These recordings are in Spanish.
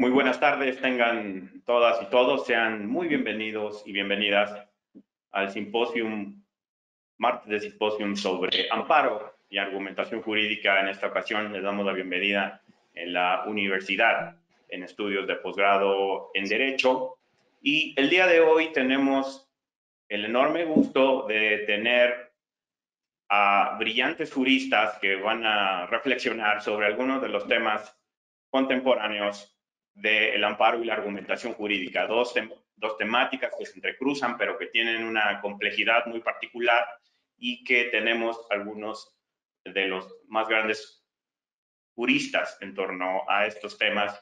Muy buenas tardes, tengan todas y todos, sean muy bienvenidos y bienvenidas al simposium, martes de simposium sobre amparo y argumentación jurídica. En esta ocasión les damos la bienvenida en la universidad, en estudios de posgrado en Derecho. Y el día de hoy tenemos el enorme gusto de tener a brillantes juristas que van a reflexionar sobre algunos de los temas contemporáneos del amparo y la argumentación jurídica, dos temáticas que se entrecruzan, pero que tienen una complejidad muy particular y que tenemos algunos de los más grandes juristas en torno a estos temas,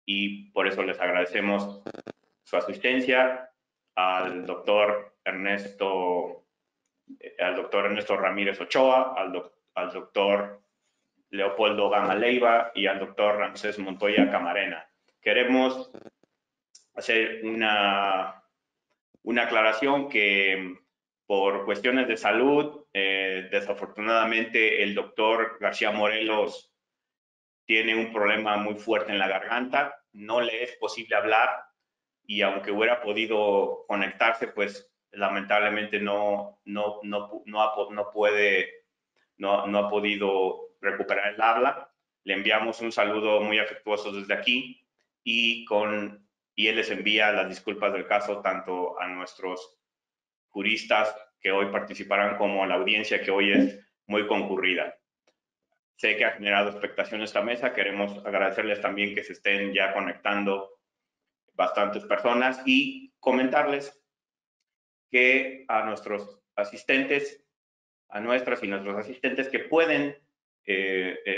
y por eso les agradecemos su asistencia al doctor Ernesto Ramírez Ochoa, al doctor Leopoldo Gama Leiva y al doctor Ramsés Montoya Camarena. Queremos hacer una aclaración que por cuestiones de salud, desafortunadamente el doctor García Morelos tiene un problema muy fuerte en la garganta, no le es posible hablar, y aunque hubiera podido conectarse, pues lamentablemente no ha podido recuperar el habla. Le enviamos un saludo muy afectuoso desde aquí y él les envía las disculpas del caso tanto a nuestros juristas que hoy participarán como a la audiencia que hoy es muy concurrida. Sé que ha generado expectación esta mesa, queremos agradecerles también que se estén ya conectando bastantes personas y comentarles que a nuestros asistentes, a nuestras y nuestros asistentes que pueden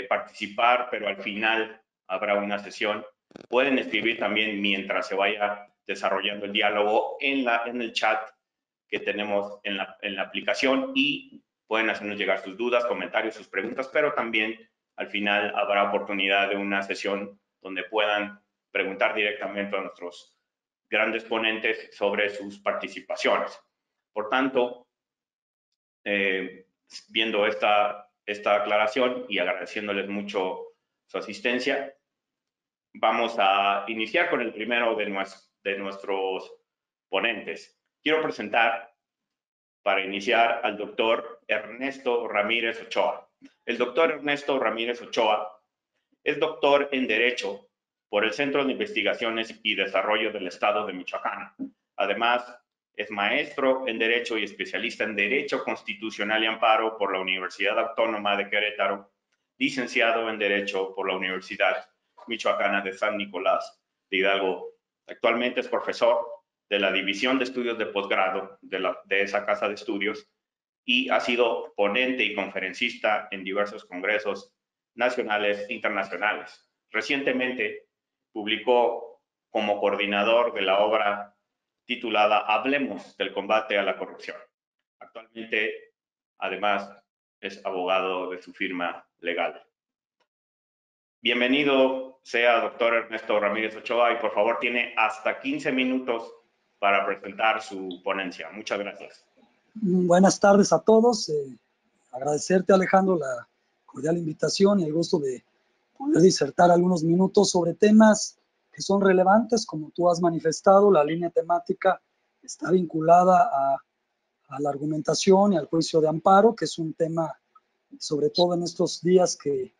participar, pero al final habrá una sesión. Pueden escribir también mientras se vaya desarrollando el diálogo en el chat que tenemos en la aplicación, y pueden hacernos llegar sus dudas, comentarios, sus preguntas, pero también al final habrá oportunidad de una sesión donde puedan preguntar directamente a nuestros grandes ponentes sobre sus participaciones. Por tanto, viendo esta aclaración y agradeciéndoles mucho su asistencia, vamos a iniciar con el primero de nuestros ponentes. Quiero presentar, para iniciar, al doctor Ernesto Ramírez Ochoa. El doctor Ernesto Ramírez Ochoa es doctor en Derecho por el Centro de Investigaciones y Desarrollo del Estado de Michoacán. Además, es maestro en Derecho y especialista en Derecho Constitucional y Amparo por la Universidad Autónoma de Querétaro, licenciado en Derecho por la Universidad Michoacana de San Nicolás de Hidalgo. Actualmente es profesor de la División de Estudios de Posgrado de esa casa de estudios, y ha sido ponente y conferencista en diversos congresos nacionales e internacionales. Recientemente publicó como coordinador de la obra titulada Hablemos del combate a la corrupción. Actualmente, además, es abogado de su firma legal. Bienvenido sea doctor Ernesto Ramírez Ochoa, y por favor tiene hasta 15 minutos para presentar su ponencia. Muchas gracias. Buenas tardes a todos. Agradecerte, Alejandro, la cordial invitación y el gusto de poder disertar algunos minutos sobre temas que son relevantes. Como tú has manifestado, la línea temática está vinculada a la argumentación y al juicio de amparo, que es un tema, sobre todo en estos días que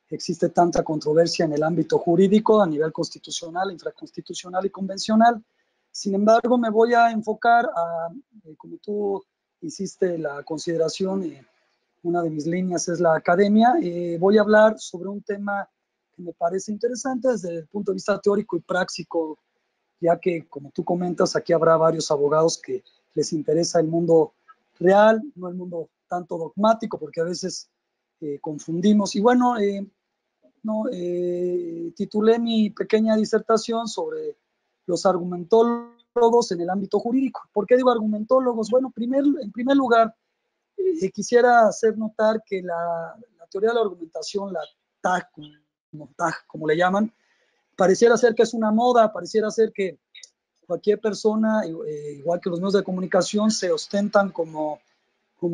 existe tanta controversia en el ámbito jurídico a nivel constitucional, infraconstitucional y convencional. Sin embargo, me voy a enfocar como tú hiciste la consideración, una de mis líneas es la academia. Voy a hablar sobre un tema que me parece interesante desde el punto de vista teórico y práctico, ya que, como tú comentas, aquí habrá varios abogados que les interesa el mundo real, no el mundo tanto dogmático, porque a veces confundimos. Y bueno, titulé mi pequeña disertación sobre los argumentólogos en el ámbito jurídico. ¿Por qué digo argumentólogos? Bueno, en primer lugar, quisiera hacer notar que la teoría de la argumentación, la TAG, como le llaman, pareciera ser que es una moda, pareciera ser que cualquier persona, igual que los medios de comunicación, se ostentan como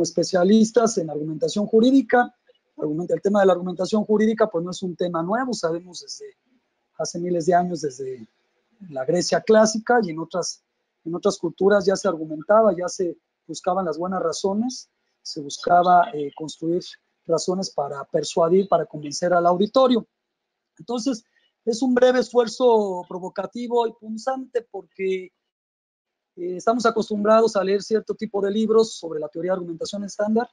especialistas en argumentación jurídica. El tema de la argumentación jurídica pues no es un tema nuevo, sabemos desde hace miles de años desde la Grecia clásica, y en otras culturas ya se argumentaba, ya se buscaban las buenas razones, se buscaba construir razones para persuadir, para convencer al auditorio. Entonces, es un breve esfuerzo provocativo y punzante porque estamos acostumbrados a leer cierto tipo de libros sobre la teoría de argumentación estándar,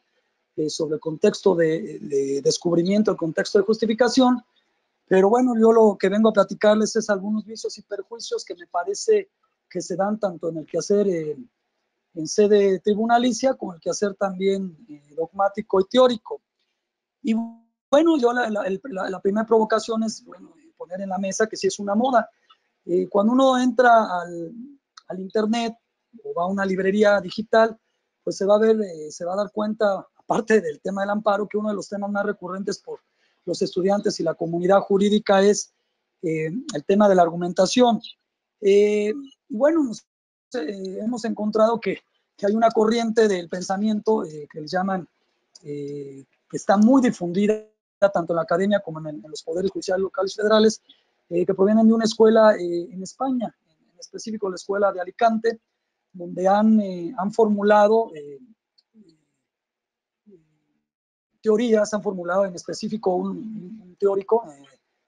sobre el contexto de descubrimiento, el contexto de justificación, pero bueno, yo lo que vengo a platicarles es algunos vicios y perjuicios que me parece que se dan tanto en el quehacer en sede tribunalicia como en el quehacer también dogmático y teórico. Y bueno, yo la primera provocación es, bueno, poner en la mesa que sí es una moda. Cuando uno entra al internet o va a una librería digital, pues se va a dar cuenta, aparte del tema del amparo, que uno de los temas más recurrentes por los estudiantes y la comunidad jurídica es el tema de la argumentación. Y bueno, hemos encontrado que hay una corriente del pensamiento que les llaman, que está muy difundida tanto en la academia como en los poderes judiciales locales y federales, que provienen de una escuela en España, en específico la escuela de Alicante, donde han formulado teorías, han formulado en específico un teórico,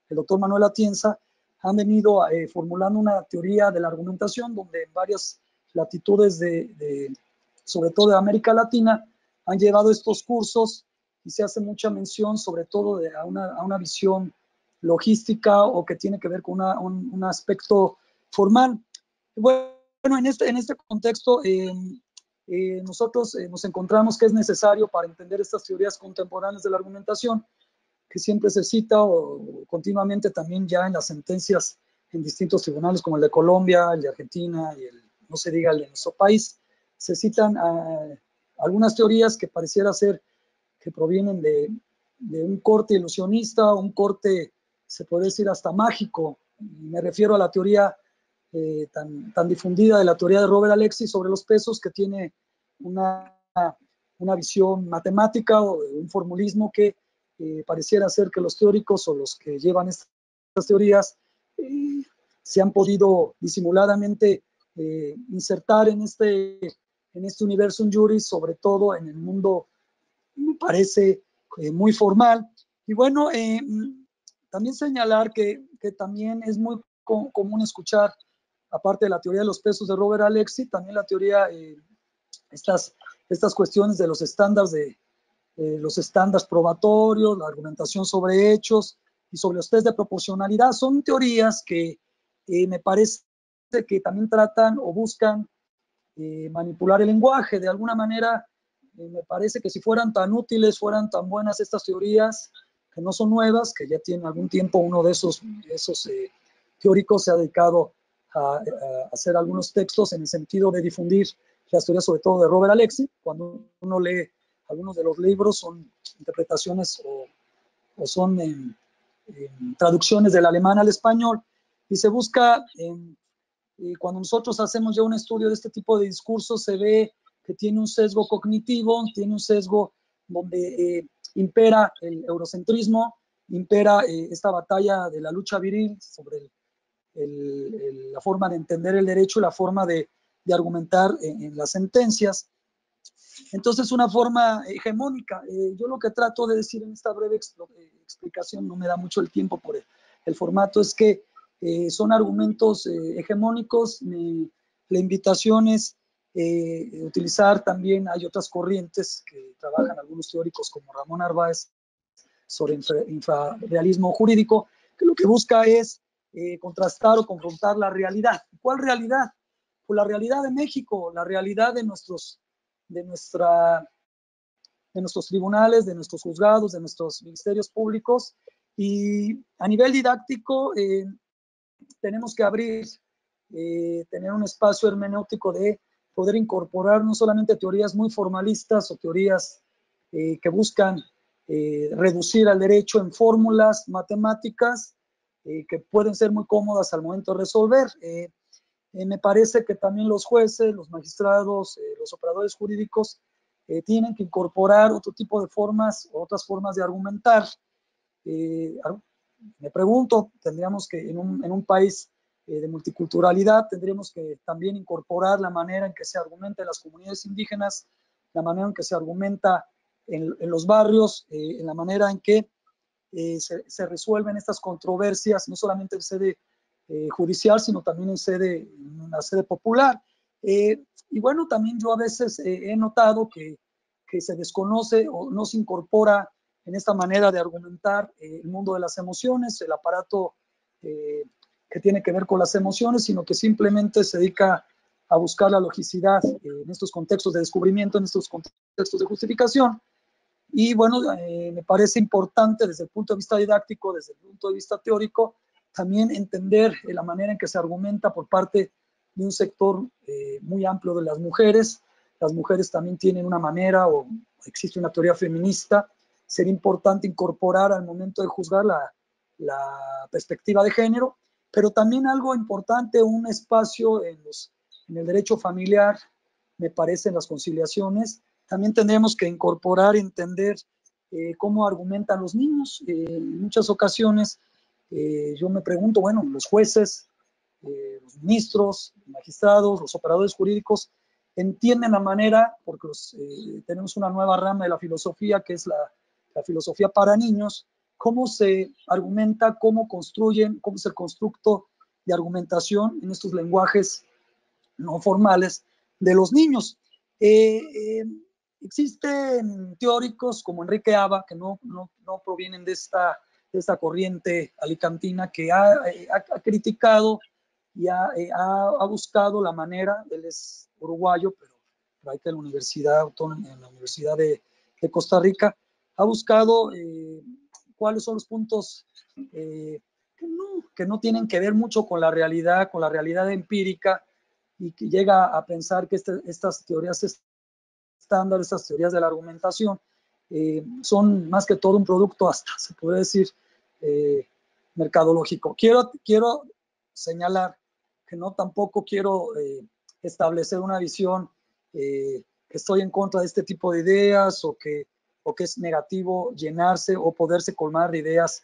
el doctor Manuel Atienza, han venido formulando una teoría de la argumentación donde en varias latitudes sobre todo de América Latina, han llevado estos cursos y se hace mucha mención sobre todo a una visión logística o que tiene que ver con un aspecto formal. Bueno, en este contexto, nosotros nos encontramos que es necesario para entender estas teorías contemporáneas de la argumentación, que siempre se cita o continuamente también ya en las sentencias en distintos tribunales como el de Colombia, el de Argentina y no se diga el de nuestro país, se citan algunas teorías que pareciera ser que provienen de un corte ilusionista, un corte, se puede decir, hasta mágico. Me refiero a la teoría tan difundida de la teoría de Robert Alexis sobre los pesos, que tiene una visión matemática o un formulismo que pareciera ser que los teóricos o los que llevan estas teorías se han podido disimuladamente insertar en este universo juris, sobre todo en el mundo, me parece, muy formal. Y bueno, también señalar que también es muy común escuchar, aparte de la teoría de los pesos de Robert Alexis, también la teoría, estas cuestiones de los estándares probatorios, la argumentación sobre hechos y sobre los test de proporcionalidad. Son teorías que me parece que también tratan o buscan manipular el lenguaje. De alguna manera, me parece que si fueran tan útiles, fueran tan buenas estas teorías, que no son nuevas, que ya tiene algún tiempo uno de esos teóricos se ha dedicado a hacer algunos textos en el sentido de difundir las teorías, sobre todo de Robert Alexis. Cuando uno lee algunos de los libros, son interpretaciones o son traducciones del alemán al español, y se busca, cuando nosotros hacemos ya un estudio de este tipo de discursos, se ve que tiene un sesgo cognitivo, tiene un sesgo donde impera el eurocentrismo, impera esta batalla de la lucha viril sobre la forma de entender el derecho y la forma de argumentar en las sentencias. Entonces, una forma hegemónica. Yo lo que trato de decir en esta breve explicación, no me da mucho el tiempo por el formato, es que son argumentos hegemónicos. La invitación es utilizar también, hay otras corrientes que trabajan algunos teóricos como Ramón Narváez sobre infrarrealismo jurídico, que lo que busca es contrastar o confrontar la realidad. ¿Cuál realidad? Pues la realidad de México, la realidad de nuestros tribunales, de nuestros juzgados, de nuestros ministerios públicos. Y a nivel didáctico tenemos que tener un espacio hermenéutico de poder incorporar no solamente teorías muy formalistas o teorías que buscan reducir al derecho en fórmulas matemáticas que pueden ser muy cómodas al momento de resolver. Me parece que también los jueces, los magistrados, los operadores jurídicos tienen que incorporar otro tipo de formas, otras formas de argumentar, me pregunto, tendríamos que en un país de multiculturalidad, tendríamos que también incorporar la manera en que se argumenta en las comunidades indígenas, la manera en que se argumenta en los barrios, en la manera en que se resuelven estas controversias, no solamente en sede judicial, sino también en una sede popular. Y bueno, también yo a veces he notado que se desconoce o no se incorpora en esta manera de argumentar el mundo de las emociones, el aparato que tiene que ver con las emociones, sino que simplemente se dedica a buscar la logicidad en estos contextos de descubrimiento, en estos contextos de justificación. Y bueno, me parece importante desde el punto de vista didáctico, desde el punto de vista teórico, también entender la manera en que se argumenta por parte de un sector muy amplio de las mujeres. Las mujeres también tienen una manera, o existe una teoría feminista. Sería importante incorporar al momento de juzgar la perspectiva de género, pero también algo importante, un espacio en el derecho familiar, me parece, en las conciliaciones. También tendremos que incorporar, entender cómo argumentan los niños. En muchas ocasiones yo me pregunto, bueno, los jueces, los ministros, los magistrados, los operadores jurídicos, entienden la manera, porque tenemos una nueva rama de la filosofía, que es la filosofía para niños, cómo se argumenta, cómo construyen, cómo es el constructo de argumentación en estos lenguajes no formales de los niños. Existen teóricos como Enrique Aba, que no provienen de esta corriente alicantina, que ha criticado y ha buscado la manera, él es uruguayo, pero radica en la Universidad Autónoma, en la Universidad de Costa Rica, ha buscado cuáles son los puntos que no tienen que ver mucho con la realidad empírica, y que llega a pensar que estas teorías estándar, estas teorías de la argumentación, son más que todo un producto, hasta se puede decir, mercadológico. Quiero señalar que no tampoco quiero establecer una visión que estoy en contra de este tipo de ideas, o que es negativo llenarse o poderse colmar de ideas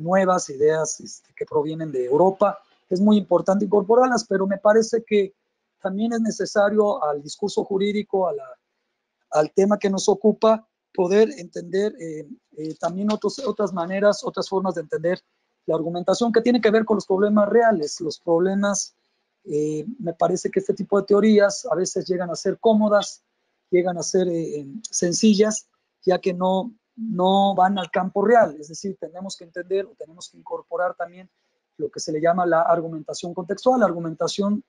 nuevas, ideas que provienen de Europa. Es muy importante incorporarlas, pero me parece que también es necesario al discurso jurídico, al tema que nos ocupa, poder entender también otras maneras, otras formas de entender la argumentación que tiene que ver con los problemas reales. Los problemas, me parece que este tipo de teorías a veces llegan a ser cómodas, llegan a ser sencillas, ya que no van al campo real. Es decir, tenemos que entender o tenemos que incorporar también lo que se le llama la argumentación contextual, la argumentación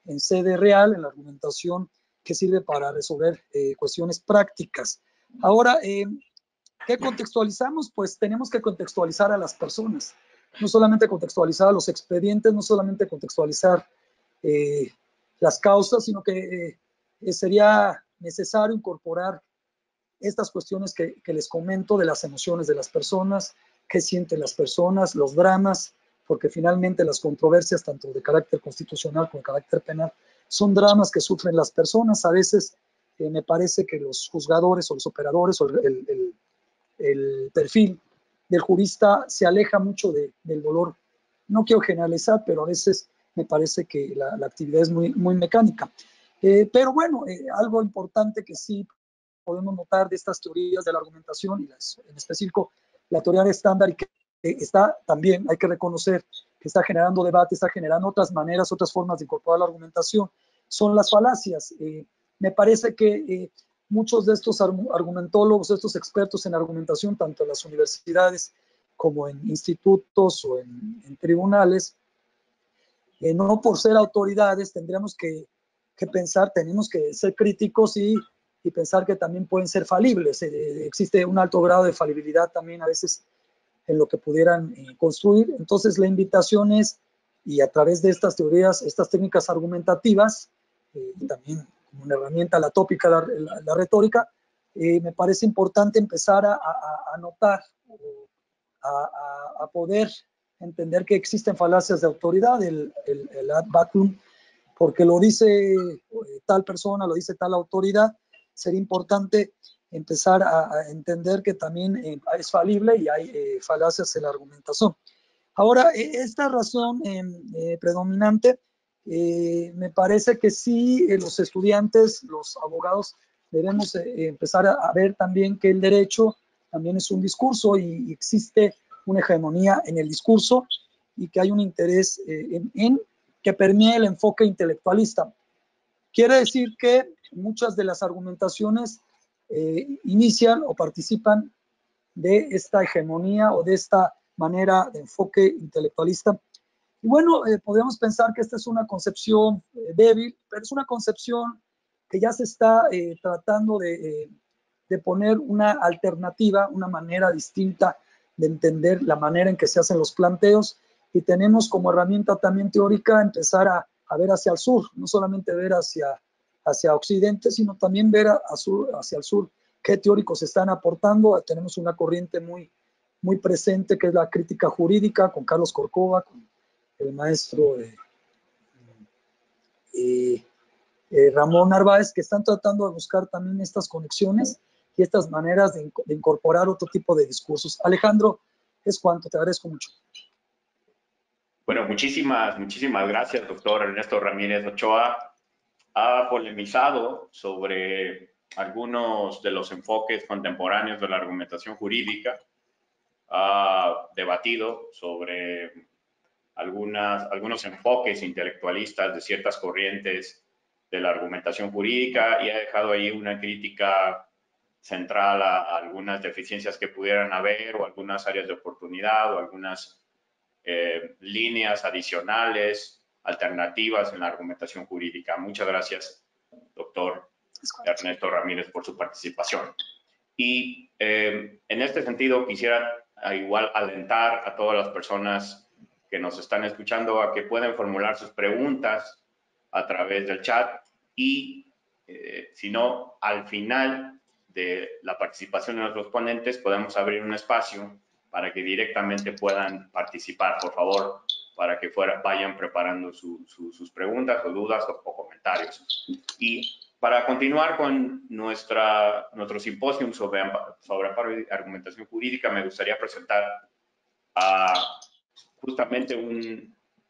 en sede real, en la argumentación que sirve para resolver cuestiones prácticas. Ahora, ¿qué contextualizamos? Pues tenemos que contextualizar a las personas, no solamente contextualizar a los expedientes, no solamente contextualizar las causas, sino que sería necesario incorporar estas cuestiones que les comento de las emociones de las personas, qué sienten las personas, los dramas, porque finalmente las controversias, tanto de carácter constitucional como de carácter penal, son dramas que sufren las personas. A veces me parece que los juzgadores o los operadores o el perfil del jurista se aleja mucho del dolor. No quiero generalizar, pero a veces me parece que la actividad es muy mecánica. Pero bueno, algo importante que sí podemos notar de estas teorías de la argumentación, y en específico la teoría de estándar, y que está también, hay que reconocer, que está generando debate, está generando otras maneras, otras formas de incorporar la argumentación, son las falacias. Me parece que muchos de estos argumentólogos, estos expertos en argumentación, tanto en las universidades como en institutos o en tribunales, no por ser autoridades tendríamos que pensar, tenemos que ser críticos y pensar que también pueden ser falibles. Existe un alto grado de falibilidad también a veces en lo que pudieran construir. Entonces la invitación es, y a través de estas teorías, estas técnicas argumentativas, y también como una herramienta la tópica, la retórica, me parece importante empezar a notar, a poder entender que existen falacias de autoridad, el ad vacuum, porque lo dice tal persona, lo dice tal autoridad. Sería importante empezar a entender que también es falible y hay falacias en la argumentación. Ahora, esta razón predominante, me parece que sí, los estudiantes, los abogados, debemos empezar a ver también que el derecho también es un discurso y existe una hegemonía en el discurso y que hay un interés en que permee el enfoque intelectualista. Quiere decir que muchas de las argumentaciones inician o participan de esta hegemonía o de esta manera de enfoque intelectualista. Y bueno, podríamos pensar que esta es una concepción débil, pero es una concepción que ya se está tratando de poner una alternativa, una manera distinta de entender la manera en que se hacen los planteos, y tenemos como herramienta también teórica empezar a ver hacia el sur, no solamente ver hacia occidente, sino también ver hacia el sur qué teóricos están aportando. Tenemos una corriente muy presente que es la crítica jurídica con Carlos Corcova, con el maestro Ramón Narváez, que están tratando de buscar también estas conexiones y estas maneras de incorporar otro tipo de discursos. Alejandro, es cuanto, te agradezco mucho. Bueno, muchísimas gracias, doctor Ernesto Ramírez Ochoa. Ha polemizado sobre algunos de los enfoques contemporáneos de la argumentación jurídica, ha debatido sobre algunos enfoques intelectualistas de ciertas corrientes de la argumentación jurídica y ha dejado ahí una crítica central a algunas deficiencias que pudieran haber o algunas áreas de oportunidad o algunas líneas adicionales, alternativas en la argumentación jurídica. Muchas gracias, doctor Ernesto Ramírez, por su participación. Y en este sentido quisiera igual alentar a todas las personas que nos están escuchando a que pueden formular sus preguntas a través del chat y si no, al final de la participación de nuestros ponentes podemos abrir un espacio para que directamente puedan participar, por favor, para que vayan preparando sus preguntas o dudas o comentarios. Y para continuar con nuestro simposio sobre argumentación jurídica, me gustaría presentar a justamente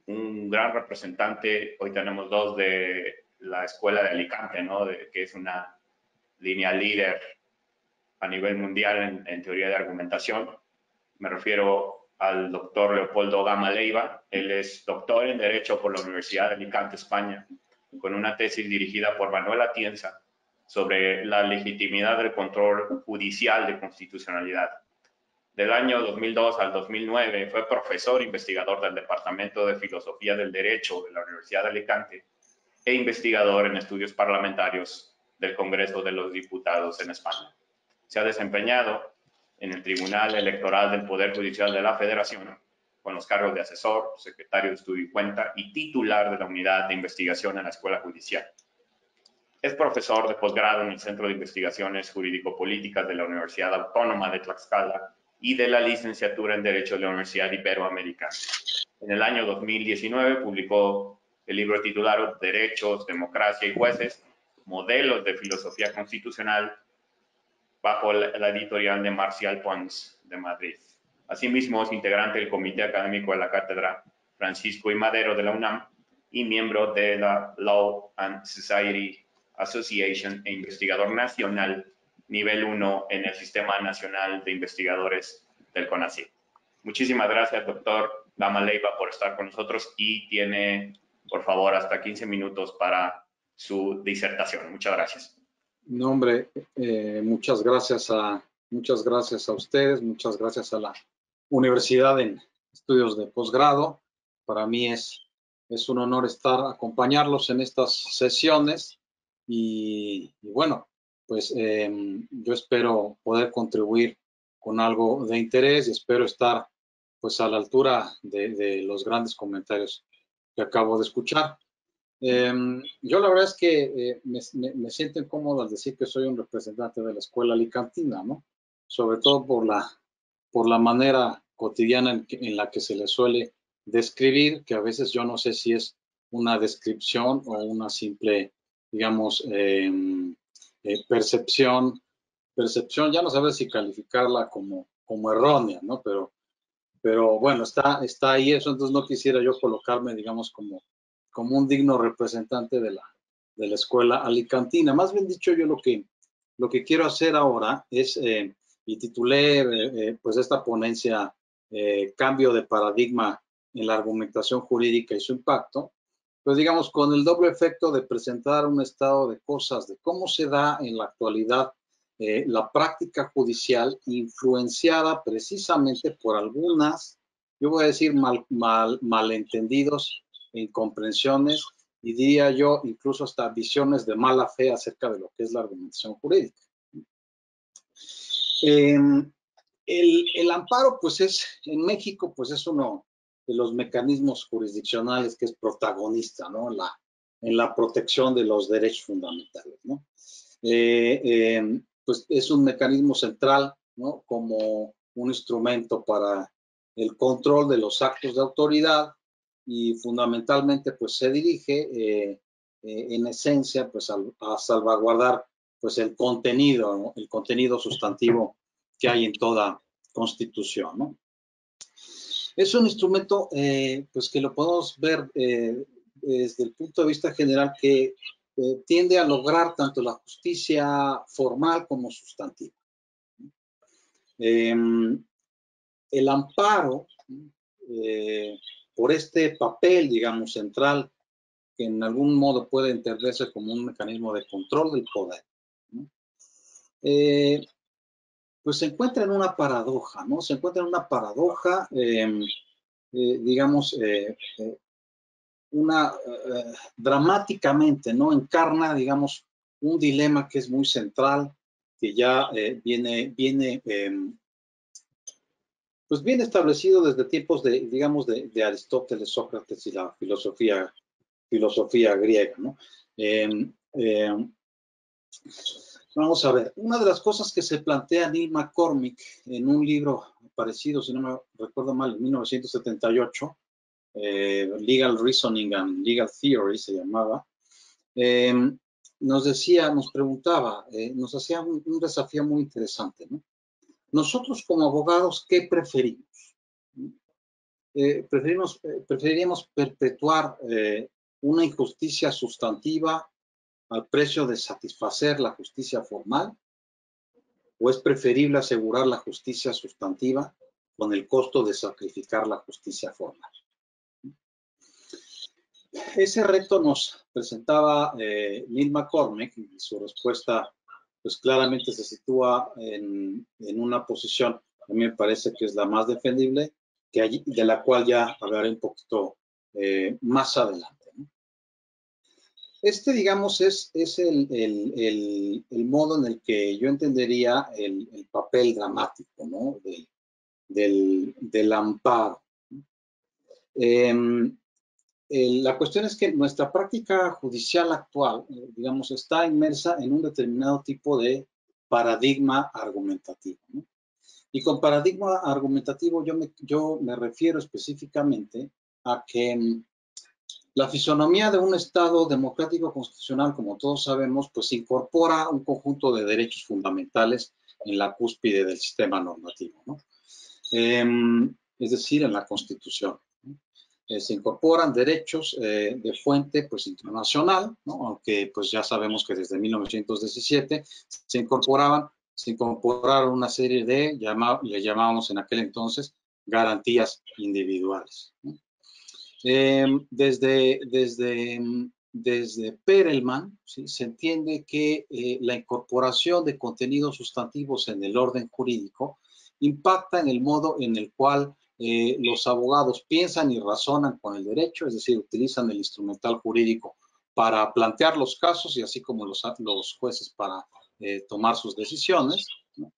un gran representante. Hoy tenemos dos de la Escuela de Alicante, ¿no? Que es una línea líder a nivel mundial en teoría de argumentación. Me refiero al doctor Leopoldo Gama Leiva. Él es doctor en Derecho por la Universidad de Alicante, España, con una tesis dirigida por Manuel Atienza sobre la legitimidad del control judicial de constitucionalidad. Del año 2002 al 2009 fue profesor investigador del Departamento de Filosofía del Derecho de la Universidad de Alicante e investigador en estudios parlamentarios del Congreso de los Diputados en España. Se ha desempeñado en el Tribunal Electoral del Poder Judicial de la Federación con los cargos de asesor, secretario de estudio y cuenta y titular de la unidad de investigación en la Escuela Judicial. Es profesor de posgrado en el Centro de Investigaciones Jurídico-Políticas de la Universidad Autónoma de Tlaxcala y de la licenciatura en Derecho de la Universidad Iberoamericana. En el año 2019 publicó el libro titulado Derechos, Democracia y Jueces, Modelos de Filosofía Constitucional, bajo la editorial de Marcial Pons de Madrid. Asimismo, es integrante del Comité Académico de la Cátedra Francisco I. Madero de la UNAM y miembro de la Law and Society Association e investigador nacional nivel 1 en el Sistema Nacional de Investigadores del CONACYT. Muchísimas gracias, doctor Gama Leiva, por estar con nosotros y tiene, por favor, hasta 15 minutos para su disertación. Muchas gracias. No, hombre, muchas gracias a ustedes, muchas gracias a la Universidad en Estudios de Posgrado. Para mí es un honor acompañarlos en estas sesiones y bueno, pues yo espero poder contribuir con algo de interés y espero estar pues a la altura de los grandes comentarios que acabo de escuchar. Yo la verdad es que me siento incómodo al decir que soy un representante de la escuela alicantina, ¿no? Sobre todo por la manera cotidiana en la que se le suele describir, que a veces yo no sé si es una descripción o una simple, digamos, percepción, ya no sabes si calificarla como errónea, ¿no? Pero pero bueno, está ahí eso, entonces no quisiera yo colocarme, digamos, como un digno representante de la escuela alicantina. Más bien dicho, yo lo que quiero hacer ahora es, y titulé pues esta ponencia, Cambio de paradigma en la argumentación jurídica y su impacto, pues digamos con el doble efecto de presentar un estado de cosas de cómo se da en la actualidad la práctica judicial influenciada precisamente por algunas, yo voy a decir malentendidos e incomprensiones, y diría yo incluso hasta visiones de mala fe acerca de lo que es la argumentación jurídica. El amparo, pues en México, pues es uno de los mecanismos jurisdiccionales que es protagonista, ¿no? En la protección de los derechos fundamentales, ¿no? Pues es un mecanismo central, ¿no? Como un instrumento para el control de los actos de autoridad y fundamentalmente, pues se dirige en esencia, pues a salvaguardar, pues el contenido, ¿no? El contenido sustantivo que hay en toda constitución, ¿no? Es un instrumento, pues que lo podemos ver desde el punto de vista general que tiende a lograr tanto la justicia formal como sustantiva. El amparo, por este papel, digamos, central, que en algún modo puede entenderse como un mecanismo de control del poder, ¿no? Pues se encuentra en una paradoja, ¿no? Se encuentra en una paradoja, digamos, dramáticamente, ¿no? Encarna, digamos, un dilema que es muy central, que ya pues viene establecido desde tiempos digamos, de Aristóteles, Sócrates y la filosofía griega, ¿no? Vamos a ver, una de las cosas que se plantea Neil McCormick en un libro parecido, si no me recuerdo mal, en 1978, Legal Reasoning and Legal Theory se llamaba, nos preguntaba, nos hacía un desafío muy interesante, ¿no? Nosotros como abogados, ¿qué preferimos? Preferiríamos perpetuar una injusticia sustantiva al precio de satisfacer la justicia formal, o es preferible asegurar la justicia sustantiva con el costo de sacrificar la justicia formal. Ese reto nos presentaba Neil McCormick, y su respuesta pues claramente se sitúa en una posición, a mí me parece que es la más defendible, de la cual ya hablaré un poquito más adelante, ¿no? Digamos, es el modo en el que yo entendería el papel dramático, ¿no? del amparo. La cuestión es que nuestra práctica judicial actual, digamos, está inmersa en un determinado tipo de paradigma argumentativo, ¿no? Y con paradigma argumentativo yo me refiero específicamente a que la fisonomía de un Estado democrático constitucional, como todos sabemos, pues incorpora un conjunto de derechos fundamentales en la cúspide del sistema normativo, ¿no? Es decir, en la Constitución, ¿no? Se incorporan derechos de fuente pues internacional, ¿no? Aunque pues ya sabemos que desde 1917 se incorporaron una serie de, le llamábamos en aquel entonces, garantías individuales, ¿no? Desde Perelman, ¿sí? Se entiende que la incorporación de contenidos sustantivos en el orden jurídico impacta en el modo en el cual los abogados piensan y razonan con el derecho, es decir, utilizan el instrumental jurídico para plantear los casos y así como los jueces para tomar sus decisiones, ¿no?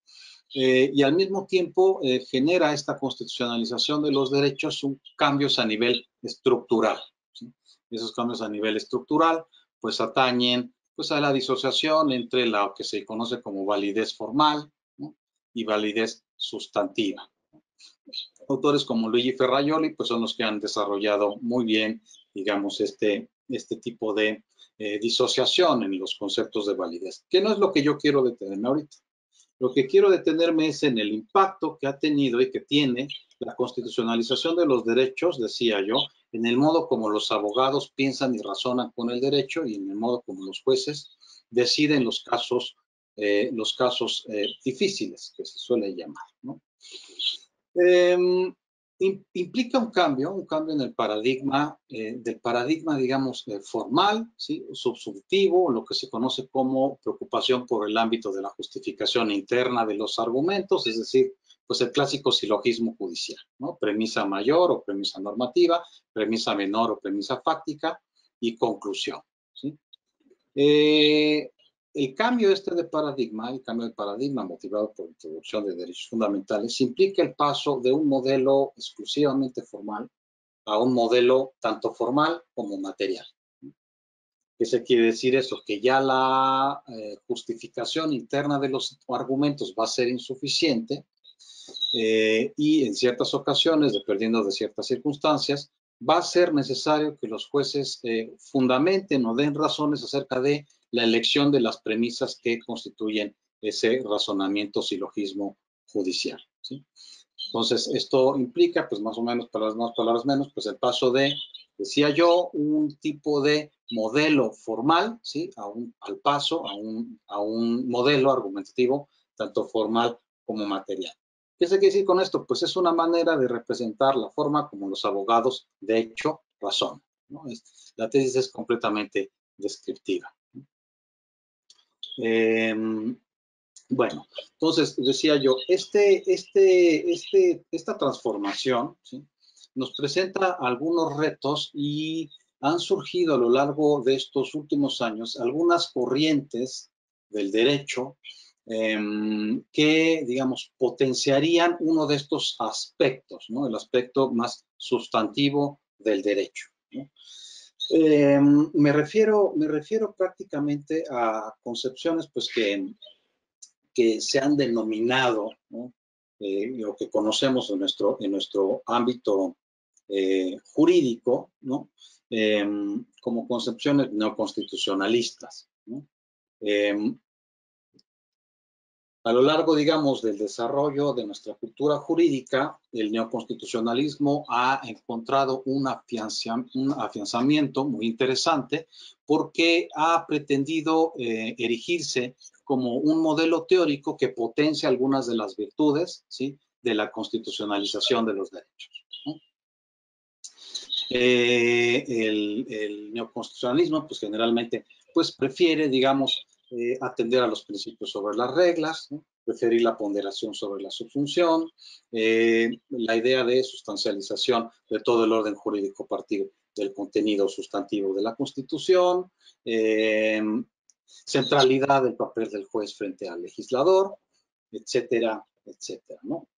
Y al mismo tiempo genera esta constitucionalización de los derechos cambios a nivel estructural, ¿sí? Esos cambios a nivel estructural pues atañen pues a la disociación entre lo que se conoce como validez formal, ¿no? Y validez sustantiva. Autores como Luigi Ferrajoli pues son los que han desarrollado muy bien, digamos, este tipo de disociación en los conceptos de validez, que no es lo que yo quiero detenerme ahorita. Lo que quiero detenerme es en el impacto que ha tenido y que tiene la constitucionalización de los derechos, decía yo, en el modo como los abogados piensan y razonan con el derecho y en el modo como los jueces deciden los casos difíciles, que se suele llamar, ¿no? Implica un cambio en el paradigma, digamos, formal, ¿sí? Subjuntivo, lo que se conoce como preocupación por el ámbito de la justificación interna de los argumentos, es decir, pues el clásico silogismo judicial, ¿no? Premisa mayor o premisa normativa, premisa menor o premisa fáctica y conclusión, ¿sí? El cambio de paradigma, motivado por la introducción de derechos fundamentales, implica el paso de un modelo exclusivamente formal a un modelo tanto formal como material. ¿Qué se quiere decir eso? Que ya la justificación interna de los argumentos va a ser insuficiente y en ciertas ocasiones, dependiendo de ciertas circunstancias, va a ser necesario que los jueces fundamenten o den razones acerca de la elección de las premisas que constituyen ese razonamiento silogismo judicial, ¿sí? Entonces, esto implica, pues más o menos, palabras más, palabras menos, pues el paso de, decía yo, un tipo de modelo formal, ¿sí? Al paso a un modelo argumentativo, tanto formal como material. ¿Qué se quiere decir con esto? Pues es una manera de representar la forma como los abogados, de hecho, razonan, ¿no? La tesis es completamente descriptiva. Bueno, entonces decía yo, esta transformación, ¿sí? Nos presenta algunos retos y han surgido a lo largo de estos últimos años algunas corrientes del derecho que, digamos, potenciarían uno de estos aspectos, ¿no? El aspecto más sustantivo del derecho, ¿no? Me refiero prácticamente a concepciones, pues, que se han denominado, ¿no? Lo que conocemos en nuestro ámbito jurídico, ¿no? Como concepciones neoconstitucionalistas, ¿no? A lo largo, digamos, del desarrollo de nuestra cultura jurídica, el neoconstitucionalismo ha encontrado un afianzamiento muy interesante porque ha pretendido erigirse como un modelo teórico que potencia algunas de las virtudes, ¿sí?, de la constitucionalización de los derechos, ¿no? El neoconstitucionalismo, pues generalmente, pues prefiere, digamos, atender a los principios sobre las reglas, ¿no? Preferir la ponderación sobre la subsunción, la idea de sustancialización de todo el orden jurídico a partir del contenido sustantivo de la Constitución, centralidad del papel del juez frente al legislador, etcétera, etcétera, ¿no?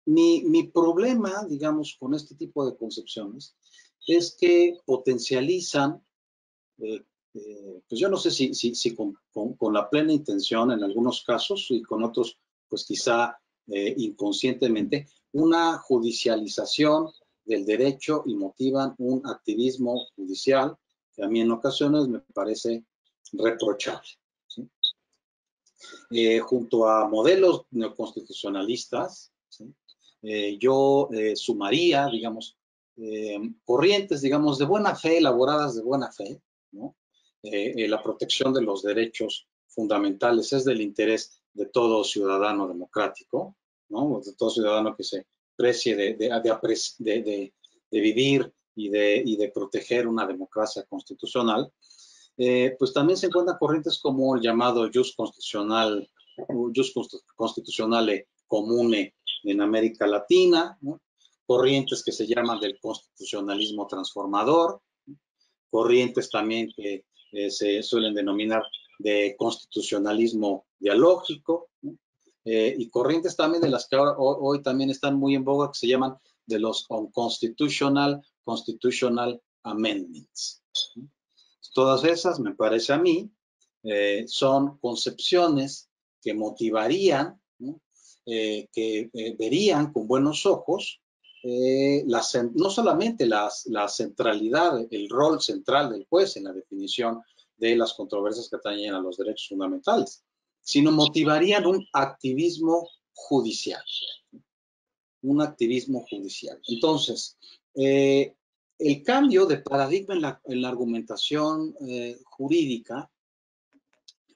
Mi problema, digamos, con este tipo de concepciones es que potencializan, pues yo no sé si con la plena intención en algunos casos y con otros, pues quizá inconscientemente, una judicialización del derecho y motivan un activismo judicial que a mí en ocasiones me parece reprochable, ¿sí? Junto a modelos neoconstitucionalistas, ¿sí? Yo sumaría, digamos, corrientes, digamos, de buena fe, elaboradas de buena fe, ¿no? La protección de los derechos fundamentales es del interés de todo ciudadano democrático, ¿no? De todo ciudadano que se precie de vivir y de proteger una democracia constitucional. Pues también se encuentran corrientes como el llamado jus constitutionale comune en América Latina, ¿no? Corrientes que se llaman del constitucionalismo transformador, ¿no? Corrientes también que se suelen denominar de constitucionalismo dialógico, ¿no? Y corrientes también de las que ahora, hoy también están muy en boga, que se llaman de los constitutional amendments, ¿no? Todas esas, me parece a mí, son concepciones que motivarían, ¿no? Que verían con buenos ojos no solamente la centralidad, el rol central del juez en la definición de las controversias que atañen a los derechos fundamentales, sino motivarían un activismo judicial. un activismo judicial. Entonces, el cambio de paradigma en la argumentación jurídica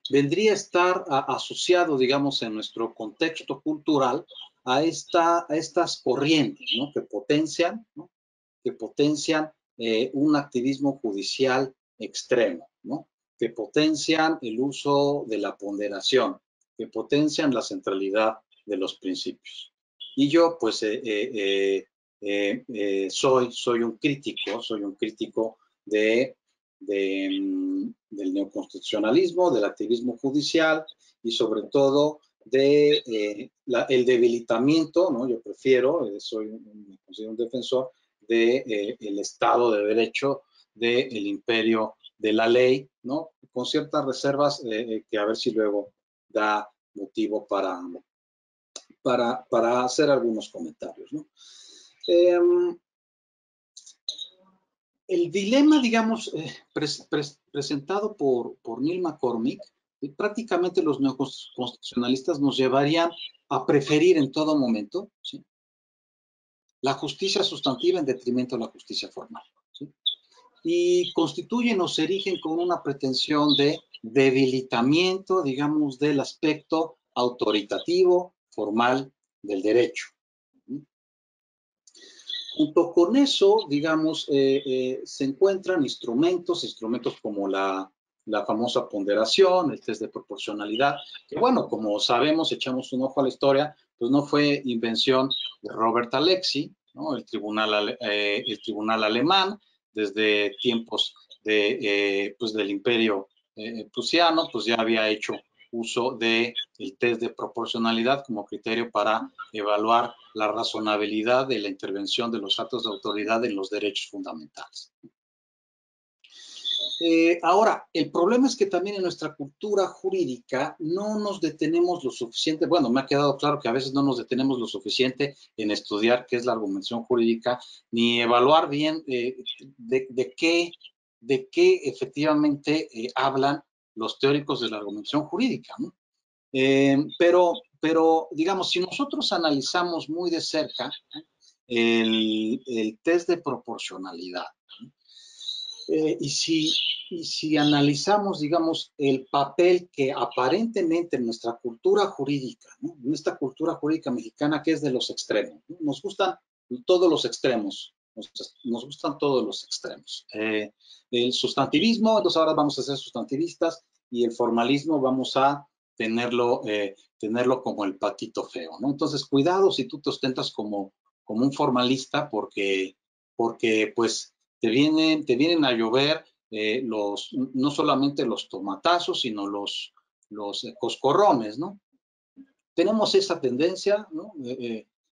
vendría a estar asociado, digamos, en nuestro contexto cultural a estas corrientes, ¿no? Que potencian, ¿no? Que potencian un activismo judicial extremo, ¿no? Que potencian el uso de la ponderación, que potencian la centralidad de los principios. Y yo, pues, soy un crítico del neoconstitucionalismo, del activismo judicial y sobre todo el debilitamiento, ¿no? Yo prefiero, me considero un defensor del Estado de Derecho, del imperio de la ley, ¿no? Con ciertas reservas que a ver si luego da motivo para hacer algunos comentarios, ¿no? El dilema, digamos, presentado por Neil McCormick, prácticamente los neoconstitucionalistas nos llevarían a preferir en todo momento, ¿sí?, la justicia sustantiva en detrimento de la justicia formal, ¿sí? Y constituyen o se erigen con una pretensión de debilitamiento, digamos, del aspecto autoritativo, formal del derecho. Junto con eso, digamos, se encuentran instrumentos como la famosa ponderación, el test de proporcionalidad, que bueno, como sabemos, echamos un ojo a la historia, pues no fue invención de Robert Alexy, ¿no? El tribunal alemán, desde tiempos pues del imperio prusiano, pues ya había hecho uso del test de proporcionalidad como criterio para evaluar la razonabilidad de la intervención de los actos de autoridad en los derechos fundamentales. Ahora, el problema es que también en nuestra cultura jurídica no nos detenemos lo suficiente, bueno, me ha quedado claro que a veces no nos detenemos lo suficiente en estudiar qué es la argumentación jurídica, ni evaluar bien de qué efectivamente hablan los teóricos de la argumentación jurídica, ¿no? Pero, digamos, si nosotros analizamos muy de cerca el test de proporcionalidad, y si analizamos, digamos, el papel que aparentemente en nuestra cultura jurídica, ¿no?, en esta cultura jurídica mexicana que es de los extremos, ¿no?, nos gustan todos los extremos, nos gustan todos los extremos. El sustantivismo, entonces ahora vamos a ser sustantivistas, y el formalismo vamos a tenerlo como el patito feo, ¿no? Entonces, cuidado si tú te ostentas como un formalista, porque pues te vienen a llover no solamente los tomatazos, sino los coscorrones, ¿no? Tenemos esa tendencia, ¿no?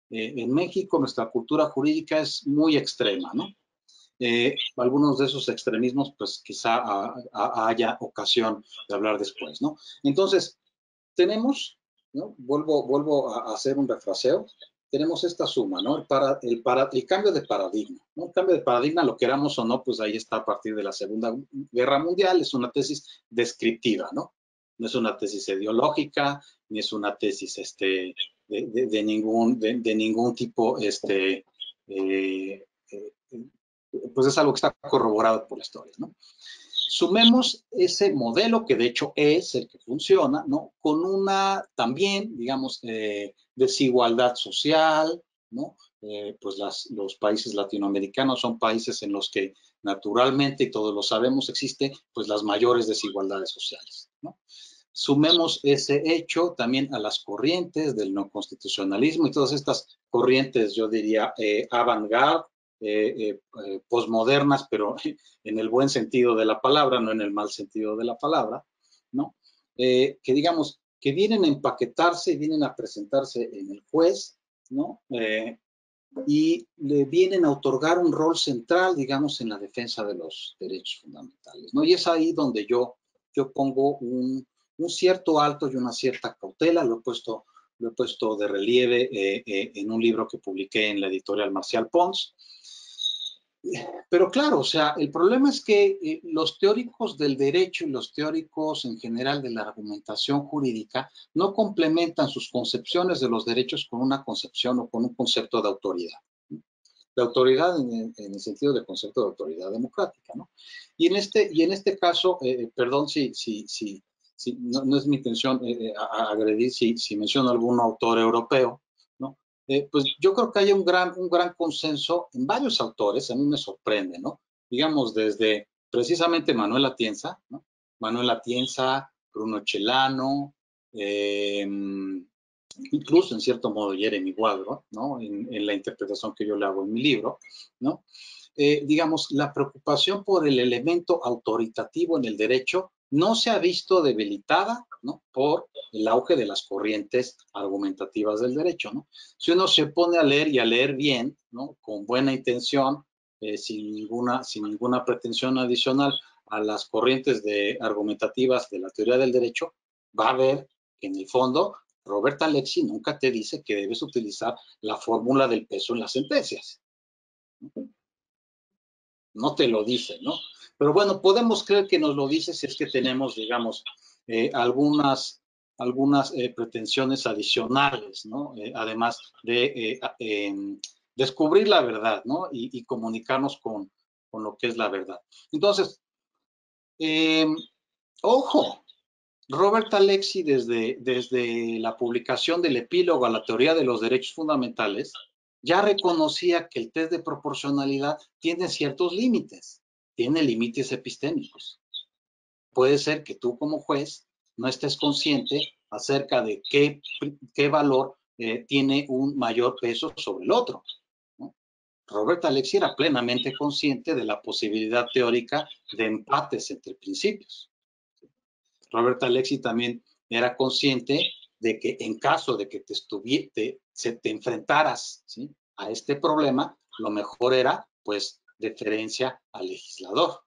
En México nuestra cultura jurídica es muy extrema, ¿no? Algunos de esos extremismos, pues quizá haya ocasión de hablar después, ¿no? Entonces, tenemos, ¿no?, vuelvo a hacer un refraseo, tenemos esta suma, ¿no? El cambio de paradigma, ¿no? El cambio de paradigma, lo queramos o no, pues ahí está a partir de la Segunda Guerra Mundial, es una tesis descriptiva, ¿no? No es una tesis ideológica, ni es una tesis de ningún tipo, pues es algo que está corroborado por la historia, ¿no? Sumemos ese modelo, que de hecho es el que funciona, ¿no?, con una también, digamos, desigualdad social, ¿no? Pues los países latinoamericanos son países en los que naturalmente, y todos lo sabemos, existe pues las mayores desigualdades sociales, ¿no? Sumemos ese hecho también a las corrientes del no constitucionalismo y todas estas corrientes, yo diría, avant-garde, posmodernas, pero en el buen sentido de la palabra, no en el mal sentido de la palabra, ¿no? Que digamos, que vienen a empaquetarse y vienen a presentarse en el juez, ¿no? Y le vienen a otorgar un rol central, digamos, en la defensa de los derechos fundamentales, ¿no? Y es ahí donde yo pongo un cierto alto y una cierta cautela. Lo he puesto de relieve en un libro que publiqué en la editorial Marcial Pons. Pero claro, o sea, el problema es que los teóricos del derecho y los teóricos en general de la argumentación jurídica no complementan sus concepciones de los derechos con una concepción o con un concepto de autoridad. De autoridad en el sentido de concepto de autoridad democrática, ¿no? Y en este caso, perdón si no es mi intención agredir si menciono algún autor europeo, ¿no? Pues yo creo que hay un gran consenso en varios autores, a mí me sorprende, ¿no? Digamos, desde precisamente Manuel Atienza, ¿no? Manuel Atienza, Bruno Celano, incluso en cierto modo Jeremy Waldron, ¿no? En la interpretación que yo le hago en mi libro, ¿no? Digamos, la preocupación por el elemento autoritativo en el derecho no se ha visto debilitada, ¿no? Por el auge de las corrientes argumentativas del derecho, ¿no? Si uno se pone a leer y a leer bien, ¿no? Con buena intención, sin ninguna pretensión adicional a las corrientes argumentativas de la teoría del derecho, va a ver que en el fondo Robert Alexy nunca te dice que debes utilizar la fórmula del peso en las sentencias. No te lo dice, ¿no? Pero bueno, podemos creer que nos lo dice si es que tenemos, digamos, algunas pretensiones adicionales, ¿no? Además de descubrir la verdad, ¿no? Y comunicarnos con lo que es la verdad. Entonces, ojo, Robert Alexy, desde la publicación del epílogo a la teoría de los derechos fundamentales, ya reconocía que el test de proporcionalidad tiene ciertos límites, tiene límites epistémicos. Puede ser que tú como juez no estés consciente acerca de qué valor tiene un mayor peso sobre el otro, ¿no? Robert Alexy era plenamente consciente de la posibilidad teórica de empates entre principios. Robert Alexy también era consciente de que en caso de que te enfrentaras, ¿sí?, a este problema, lo mejor era, pues, deferencia al legislador.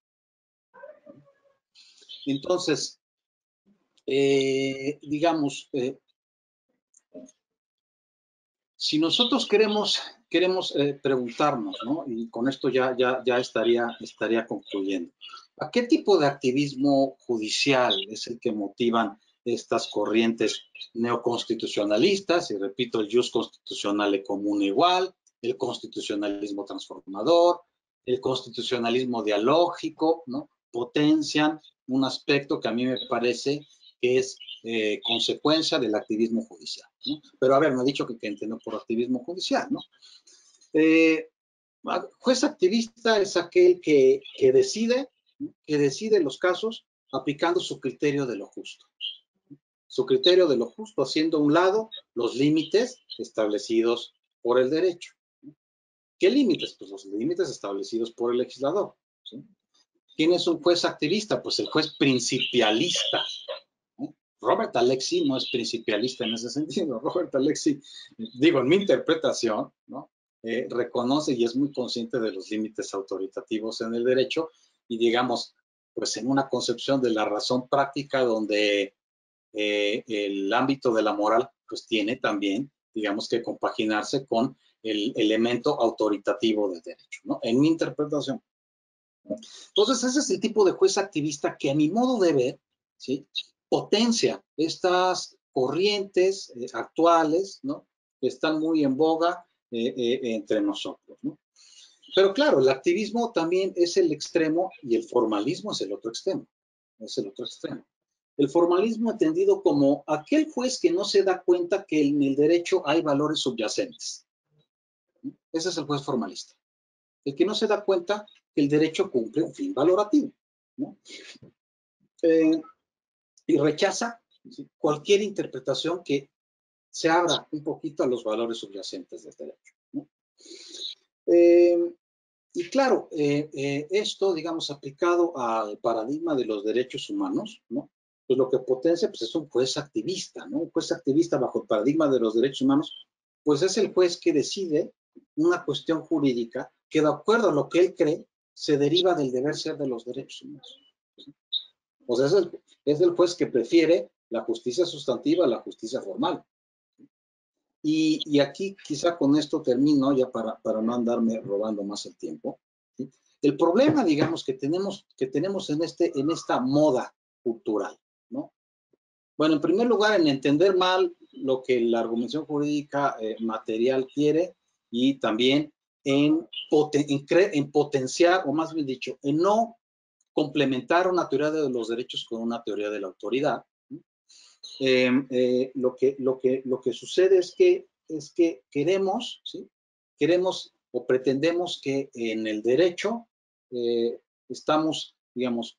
Entonces, digamos, si nosotros queremos preguntarnos, ¿no? Y con esto ya estaría concluyendo. ¿A qué tipo de activismo judicial es el que motivan estas corrientes neoconstitucionalistas? Y repito, el jus constitucionale comune igual, el constitucionalismo transformador, el constitucionalismo dialógico, ¿no? Potencian un aspecto que a mí me parece que es consecuencia del activismo judicial, ¿no? Pero a ver, me ha dicho que entiendo por activismo judicial, ¿no? Juez activista es aquel que decide los casos aplicando su criterio de lo justo. Su criterio de lo justo, haciendo a un lado los límites establecidos por el derecho. ¿Qué límites? Pues los límites establecidos por el legislador, ¿sí? ¿Quién es un juez activista? Pues el juez principialista. Robert Alexy no es principialista en ese sentido. Robert Alexy, digo, en mi interpretación, ¿no? Reconoce y es muy consciente de los límites autoritativos en el derecho y, digamos, pues en una concepción de la razón práctica donde el ámbito de la moral pues tiene también, digamos, que compaginarse con el elemento autoritativo del derecho, ¿no? En mi interpretación. Entonces, ese es el tipo de juez activista que a mi modo de ver, ¿sí?, potencia estas corrientes actuales, ¿no?, que están muy en boga entre nosotros, ¿no? Pero claro, el activismo también es el extremo y el formalismo es el otro extremo. Es el otro extremo. El formalismo entendido como aquel juez que no se da cuenta que en el derecho hay valores subyacentes. Ese es el juez formalista. El que no se da cuenta que el derecho cumple un fin valorativo, ¿no? Y rechaza, ¿sí?, cualquier interpretación que se abra un poquito a los valores subyacentes del derecho, ¿no? Y claro, esto, digamos, aplicado al paradigma de los derechos humanos, ¿no?, pues lo que potencia pues es un juez activista, ¿no? Un juez activista bajo el paradigma de los derechos humanos, pues es el juez que decide una cuestión jurídica que, de acuerdo a lo que él cree, se deriva del deber ser de los derechos humanos. O sea, es el juez que prefiere la justicia sustantiva a la justicia formal. Y aquí quizá con esto termino ya para no andarme robando más el tiempo, ¿sí? el problema, digamos, que tenemos en esta moda cultural, ¿no? Bueno, en primer lugar, en entender mal lo que la argumentación jurídica material quiere, y también en potenciar, o más bien dicho, en no complementar una teoría de los derechos con una teoría de la autoridad. Lo que sucede es que queremos, ¿sí? Queremos o pretendemos que en el derecho estamos, digamos,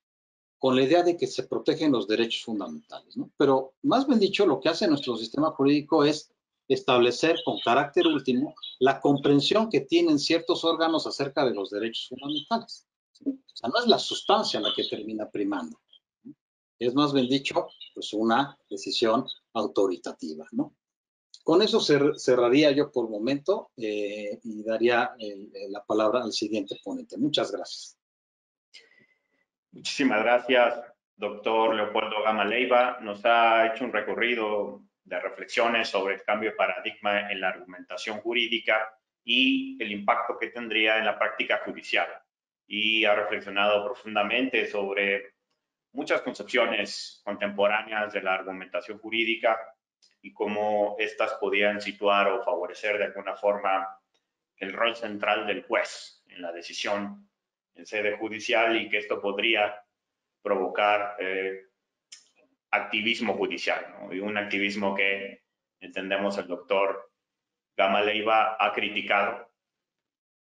con la idea de que se protegen los derechos fundamentales, ¿no? Pero, más bien dicho, lo que hace nuestro sistema jurídico es establecer con carácter último la comprensión que tienen ciertos órganos acerca de los derechos fundamentales, ¿sí? O sea, no es la sustancia la que termina primando, ¿sí? Es, más bien dicho, pues una decisión autoritativa, ¿no? Con eso cerraría yo por el momento y daría la palabra al siguiente ponente. Muchas gracias. Muchísimas gracias, doctor Leopoldo Gama Leiva. Nos ha hecho un recorrido de reflexiones sobre el cambio de paradigma en la argumentación jurídica y el impacto que tendría en la práctica judicial. Y ha reflexionado profundamente sobre muchas concepciones contemporáneas de la argumentación jurídica y cómo éstas podían situar o favorecer de alguna forma el rol central del juez en la decisión en sede judicial, y que esto podría provocar activismo judicial, ¿no? Y un activismo que entendemos el doctor Gama Leiva ha criticado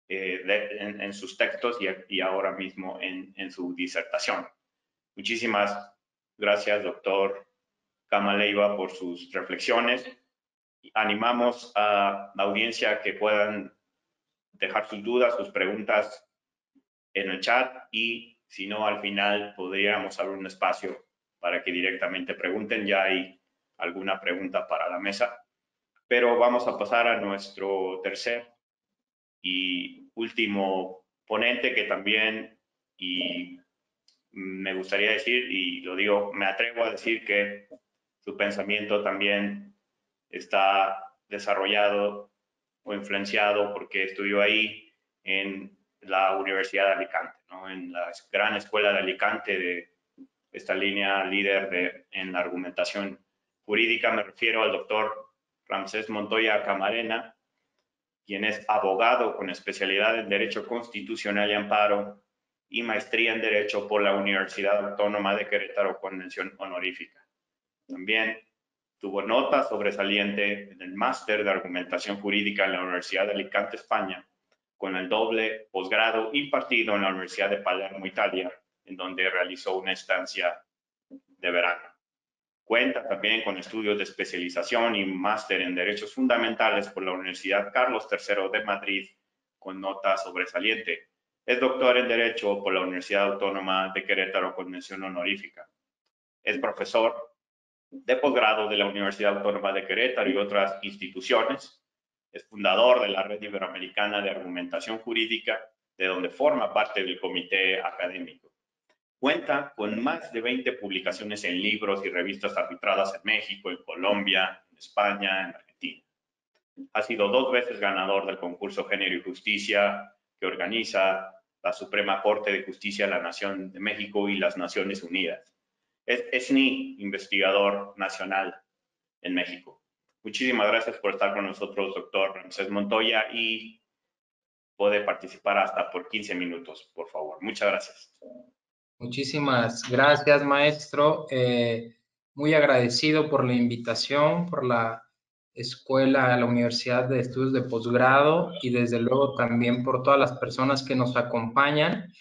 en sus textos y ahora mismo en su disertación. Muchísimas gracias, doctor Gama Leiva, por sus reflexiones. Animamos a la audiencia que puedan dejar sus dudas, sus preguntas en el chat, y si no, al final podríamos abrir un espacio para que directamente pregunten. Ya hay alguna pregunta para la mesa, pero vamos a pasar a nuestro tercer y último ponente, que también, y me gustaría decir, y lo digo, me atrevo a decir que su pensamiento también está desarrollado o influenciado porque estudió ahí en la Universidad de Alicante, ¿no? En la gran escuela de Alicante, de esta línea líder en la argumentación jurídica. Me refiero al doctor Ramsés Montoya Camarena, quien es abogado con especialidad en Derecho Constitucional y Amparo y maestría en Derecho por la Universidad Autónoma de Querétaro con mención honorífica. También tuvo nota sobresaliente en el máster de argumentación jurídica en la Universidad de Alicante, España, con el doble posgrado impartido en la Universidad de Palermo, Italia, en donde realizó una estancia de verano. Cuenta también con estudios de especialización y máster en Derechos Fundamentales por la Universidad Carlos III de Madrid, con nota sobresaliente. Es doctor en Derecho por la Universidad Autónoma de Querétaro con mención honorífica. Es profesor de posgrado de la Universidad Autónoma de Querétaro y otras instituciones. Es fundador de la Red Iberoamericana de Argumentación Jurídica, de donde forma parte del comité académico. Cuenta con más de 20 publicaciones en libros y revistas arbitradas en México, en Colombia, en España, en Argentina. Ha sido 2 veces ganador del concurso Género y Justicia que organiza la Suprema Corte de Justicia de la Nación de México y las Naciones Unidas. Es SNI, investigador nacional en México. Muchísimas gracias por estar con nosotros, doctor Ramsés Montoya, y puede participar hasta por 15 minutos, por favor. Muchas gracias. Muchísimas gracias, maestro. Muy agradecido por la invitación, por la escuela, la Universidad de Estudios de Posgrado, y desde luego también por todas las personas que nos acompañan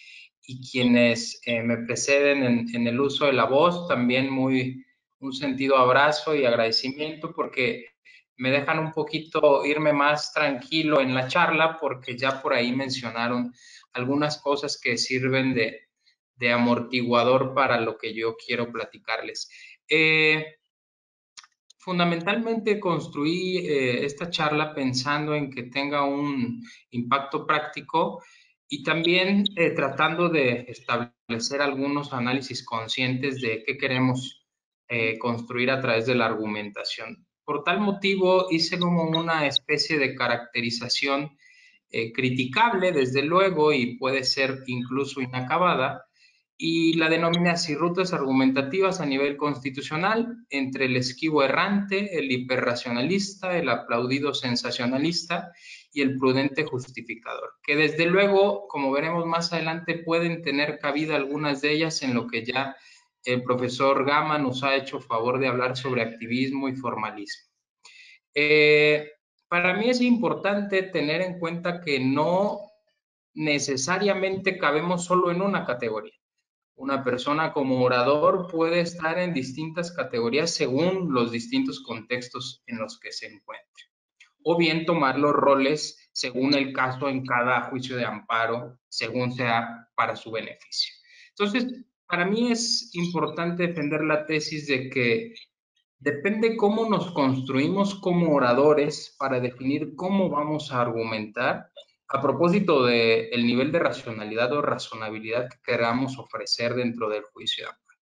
y quienes me preceden en el uso de la voz. También un sentido abrazo y agradecimiento, porque me dejan un poquito irme más tranquilo en la charla, porque ya por ahí mencionaron algunas cosas que sirven de amortiguador para lo que yo quiero platicarles. Fundamentalmente construí esta charla pensando en que tenga un impacto práctico, y también tratando de establecer algunos análisis conscientes de qué queremos construir a través de la argumentación. Por tal motivo hice como una especie de caracterización criticable, desde luego, y puede ser incluso inacabada, y la denomina así rutas argumentativas a nivel constitucional entre el esquivo errante, el hiperracionalista, el aplaudido sensacionalista y el prudente justificador, que desde luego, como veremos más adelante, pueden tener cabida algunas de ellas en lo que ya el profesor Gama nos ha hecho favor de hablar sobre activismo y formalismo. Para mí es importante tener en cuenta que no necesariamente cabemos solo en una categoría. Una persona como orador puede estar en distintas categorías según los distintos contextos en los que se encuentre, o bien tomar los roles según el caso en cada juicio de amparo, según sea para su beneficio. Entonces, para mí es importante defender la tesis de que depende cómo nos construimos como oradores para definir cómo vamos a argumentar a propósito del nivel de racionalidad o razonabilidad que queramos ofrecer dentro del juicio de amparo.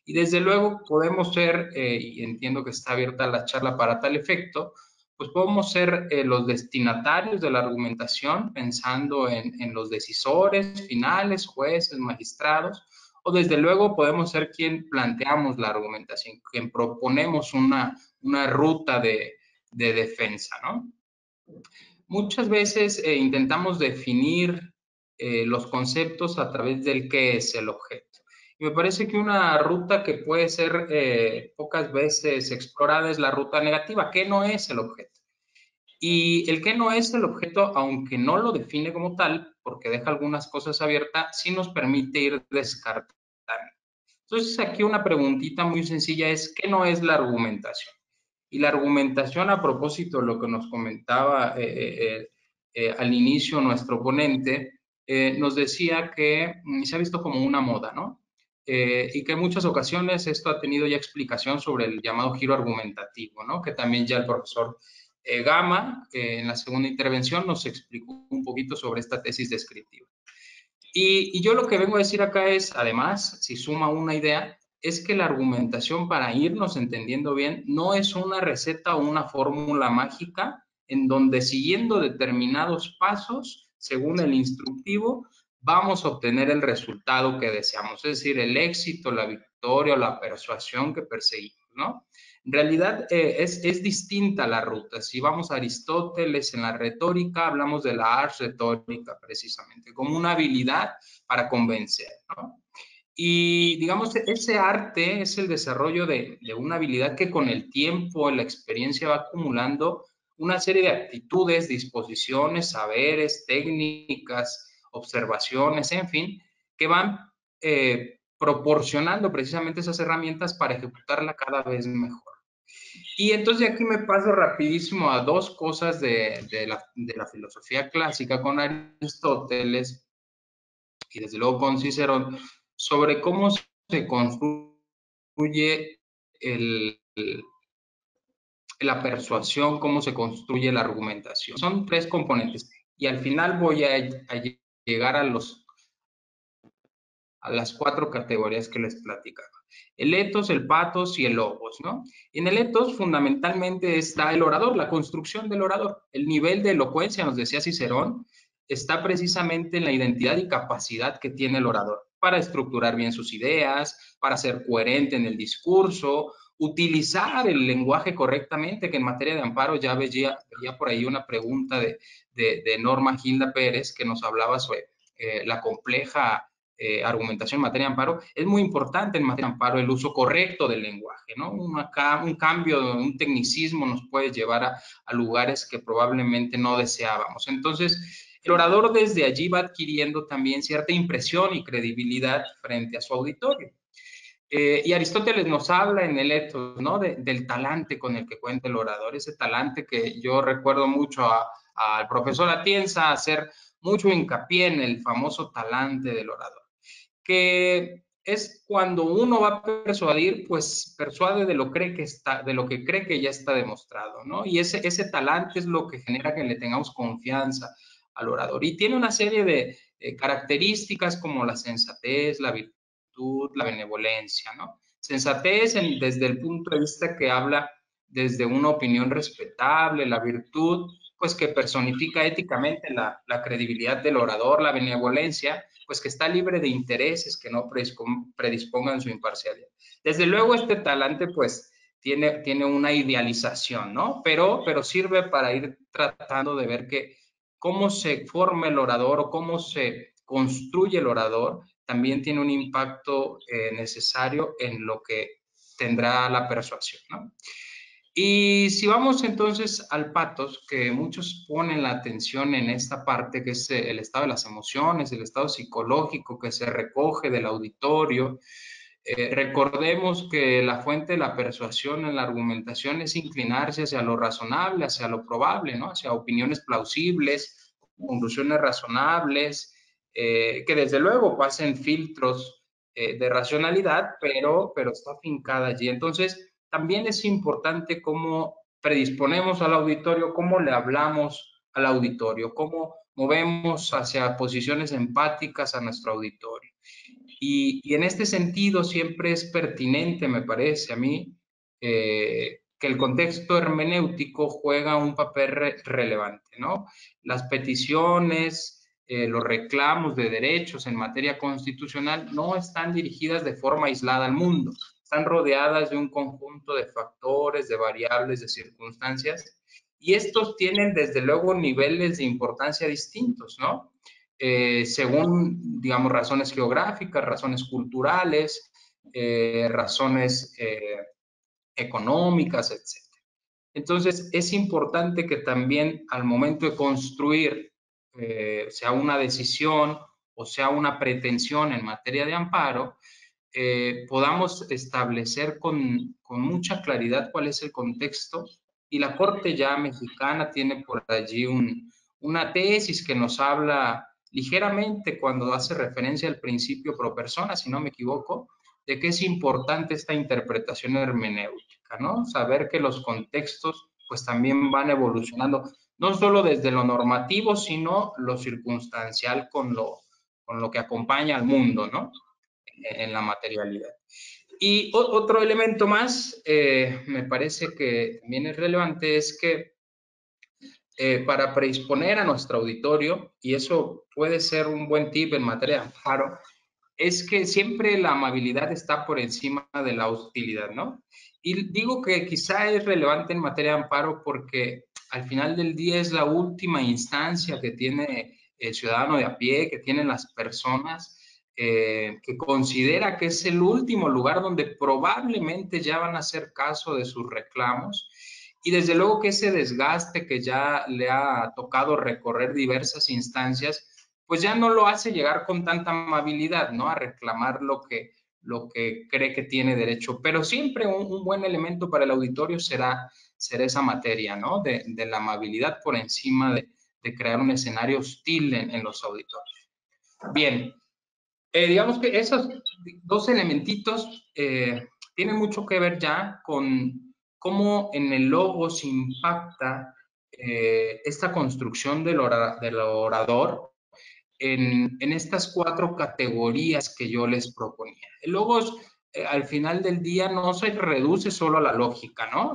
Y desde luego podemos ser, y entiendo que está abierta la charla para tal efecto, pues podemos ser los destinatarios de la argumentación pensando en los decisores finales, jueces, magistrados, o desde luego podemos ser quien planteamos la argumentación, quien proponemos una ruta de defensa, ¿no? Muchas veces intentamos definir los conceptos a través del qué es el objeto. Y me parece que una ruta que puede ser pocas veces explorada es la ruta negativa, ¿qué no es el objeto? Y el que no es el objeto, aunque no lo define como tal, porque deja algunas cosas abiertas, sí nos permite ir descartando. Entonces, aquí una preguntita muy sencilla es, ¿qué no es la argumentación? Y la argumentación, a propósito de lo que nos comentaba al inicio nuestro ponente, nos decía que se ha visto como una moda, ¿no? Y que en muchas ocasiones esto ha tenido ya explicación sobre el llamado giro argumentativo, ¿no? Que también ya el profesor Gama, en la segunda intervención, nos explicó un poquito sobre esta tesis descriptiva. Y yo lo que vengo a decir acá es, además, si suma una idea, es que la argumentación, para irnos entendiendo bien, no es una receta o una fórmula mágica en donde siguiendo determinados pasos, según el instructivo, vamos a obtener el resultado que deseamos, es decir, el éxito, la victoria o la persuasión que perseguimos, ¿no? En realidad es distinta la ruta. Si vamos a Aristóteles en la retórica, hablamos de la ars retórica precisamente, como una habilidad para convencer, ¿no? Y digamos, ese arte es el desarrollo de una habilidad que con el tiempo, la experiencia va acumulando una serie de actitudes, disposiciones, saberes, técnicas, observaciones, en fin, que van proporcionando precisamente esas herramientas para ejecutarla cada vez mejor. Y entonces aquí me paso rapidísimo a dos cosas de la filosofía clásica con Aristóteles y desde luego con Cicerón sobre cómo se construye la persuasión, cómo se construye la argumentación. Son tres componentes y al final voy a llegar a las cuatro categorías que les platicaba. El ethos, el pathos y el logos, ¿no? En el ethos fundamentalmente está el orador, la construcción del orador. El nivel de elocuencia, nos decía Cicerón, está precisamente en la identidad y capacidad que tiene el orador para estructurar bien sus ideas, para ser coherente en el discurso, utilizar el lenguaje correctamente, que en materia de amparo ya veía por ahí una pregunta de Norma Gilda Pérez que nos hablaba sobre la compleja argumentación en materia de amparo. Es muy importante en materia de amparo el uso correcto del lenguaje, ¿no? Un cambio, un tecnicismo nos puede llevar a lugares que probablemente no deseábamos. Entonces, el orador desde allí va adquiriendo también cierta impresión y credibilidad frente a su auditorio. Y Aristóteles nos habla en el ethos, ¿no? Del talante con el que cuenta el orador, ese talante que yo recuerdo mucho al profesor Atienza hacer mucho hincapié en el famoso talante del orador, que es cuando uno va a persuadir, pues persuade de lo que cree que ya está demostrado, ¿no? Y ese talante es lo que genera que le tengamos confianza al orador. Y tiene una serie de características como la sensatez, la virtud, la benevolencia, ¿no? Sensatez desde el punto de vista que habla desde una opinión respetable, la virtud pues que personifica éticamente la credibilidad del orador, la benevolencia, pues que está libre de intereses que no predispongan su imparcialidad. Desde luego este talante pues tiene una idealización, ¿no? Pero sirve para ir tratando de ver que cómo se forma el orador o cómo se construye el orador también tiene un impacto necesario en lo que tendrá la persuasión, ¿no? Y si vamos entonces al patos, que muchos ponen la atención en esta parte, que es el estado de las emociones, el estado psicológico que se recoge del auditorio, recordemos que la fuente de la persuasión en la argumentación es inclinarse hacia lo razonable, hacia lo probable, ¿no? Hacia opiniones plausibles, conclusiones razonables, que desde luego pasen filtros de racionalidad, pero está afincada allí. Entonces, también es importante cómo predisponemos al auditorio, cómo le hablamos al auditorio, cómo movemos hacia posiciones empáticas a nuestro auditorio. Y en este sentido siempre es pertinente, me parece a mí, que el contexto hermenéutico juega un papel relevante, ¿no? Las peticiones, los reclamos de derechos en materia constitucional no están dirigidas de forma aislada al mundo, están rodeadas de un conjunto de factores, de variables, de circunstancias, y estos tienen desde luego niveles de importancia distintos, ¿no? Según, digamos, razones geográficas, razones culturales, razones económicas, etc. Entonces, es importante que también al momento de construir, sea una decisión o sea una pretensión en materia de amparo, podamos establecer con mucha claridad cuál es el contexto, y la Corte ya mexicana tiene por allí una tesis que nos habla ligeramente cuando hace referencia al principio pro persona, si no me equivoco, de que es importante esta interpretación hermenéutica, ¿no? Saber que los contextos pues también van evolucionando, no solo desde lo normativo, sino lo circunstancial con lo que acompaña al mundo, ¿no? En la materialidad. Y otro elemento más, me parece que también es relevante, es que para predisponer a nuestro auditorio, y eso puede ser un buen tip en materia de amparo, es que siempre la amabilidad está por encima de la hostilidad, ¿no? Y digo que quizá es relevante en materia de amparo porque al final del día es la última instancia que tiene el ciudadano de a pie, que tienen las personas, que considera que es el último lugar donde probablemente ya van a hacer caso de sus reclamos. Y desde luego que ese desgaste que ya le ha tocado recorrer diversas instancias, pues ya no lo hace llegar con tanta amabilidad, ¿no? A reclamar lo que cree que tiene derecho. Pero siempre un buen elemento para el auditorio será esa materia, ¿no? De la amabilidad por encima de crear un escenario hostil en los auditorios. Bien, digamos que esos dos elementitos tienen mucho que ver ya con cómo en el logos impacta esta construcción del orador en estas 4 categorías que yo les proponía. El logos, al final del día, no se reduce solo a la lógica, ¿no?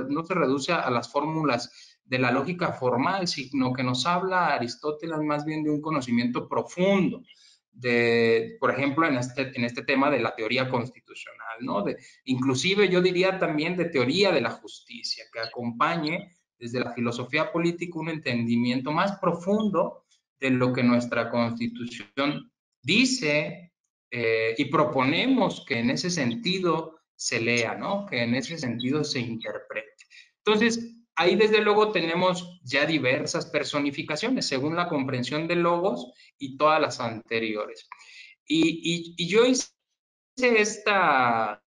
No se reduce a las fórmulas de la lógica formal, sino que nos habla Aristóteles más bien de un conocimiento profundo, por ejemplo, en este tema de la teoría constitucional, ¿no? Inclusive yo diría también de teoría de la justicia, que acompañe desde la filosofía política un entendimiento más profundo de lo que nuestra Constitución dice, y proponemos que en ese sentido se lea, ¿no? Que en ese sentido se interprete. Entonces, ahí desde luego tenemos ya diversas personificaciones según la comprensión de logos y todas las anteriores. Y yo hice esta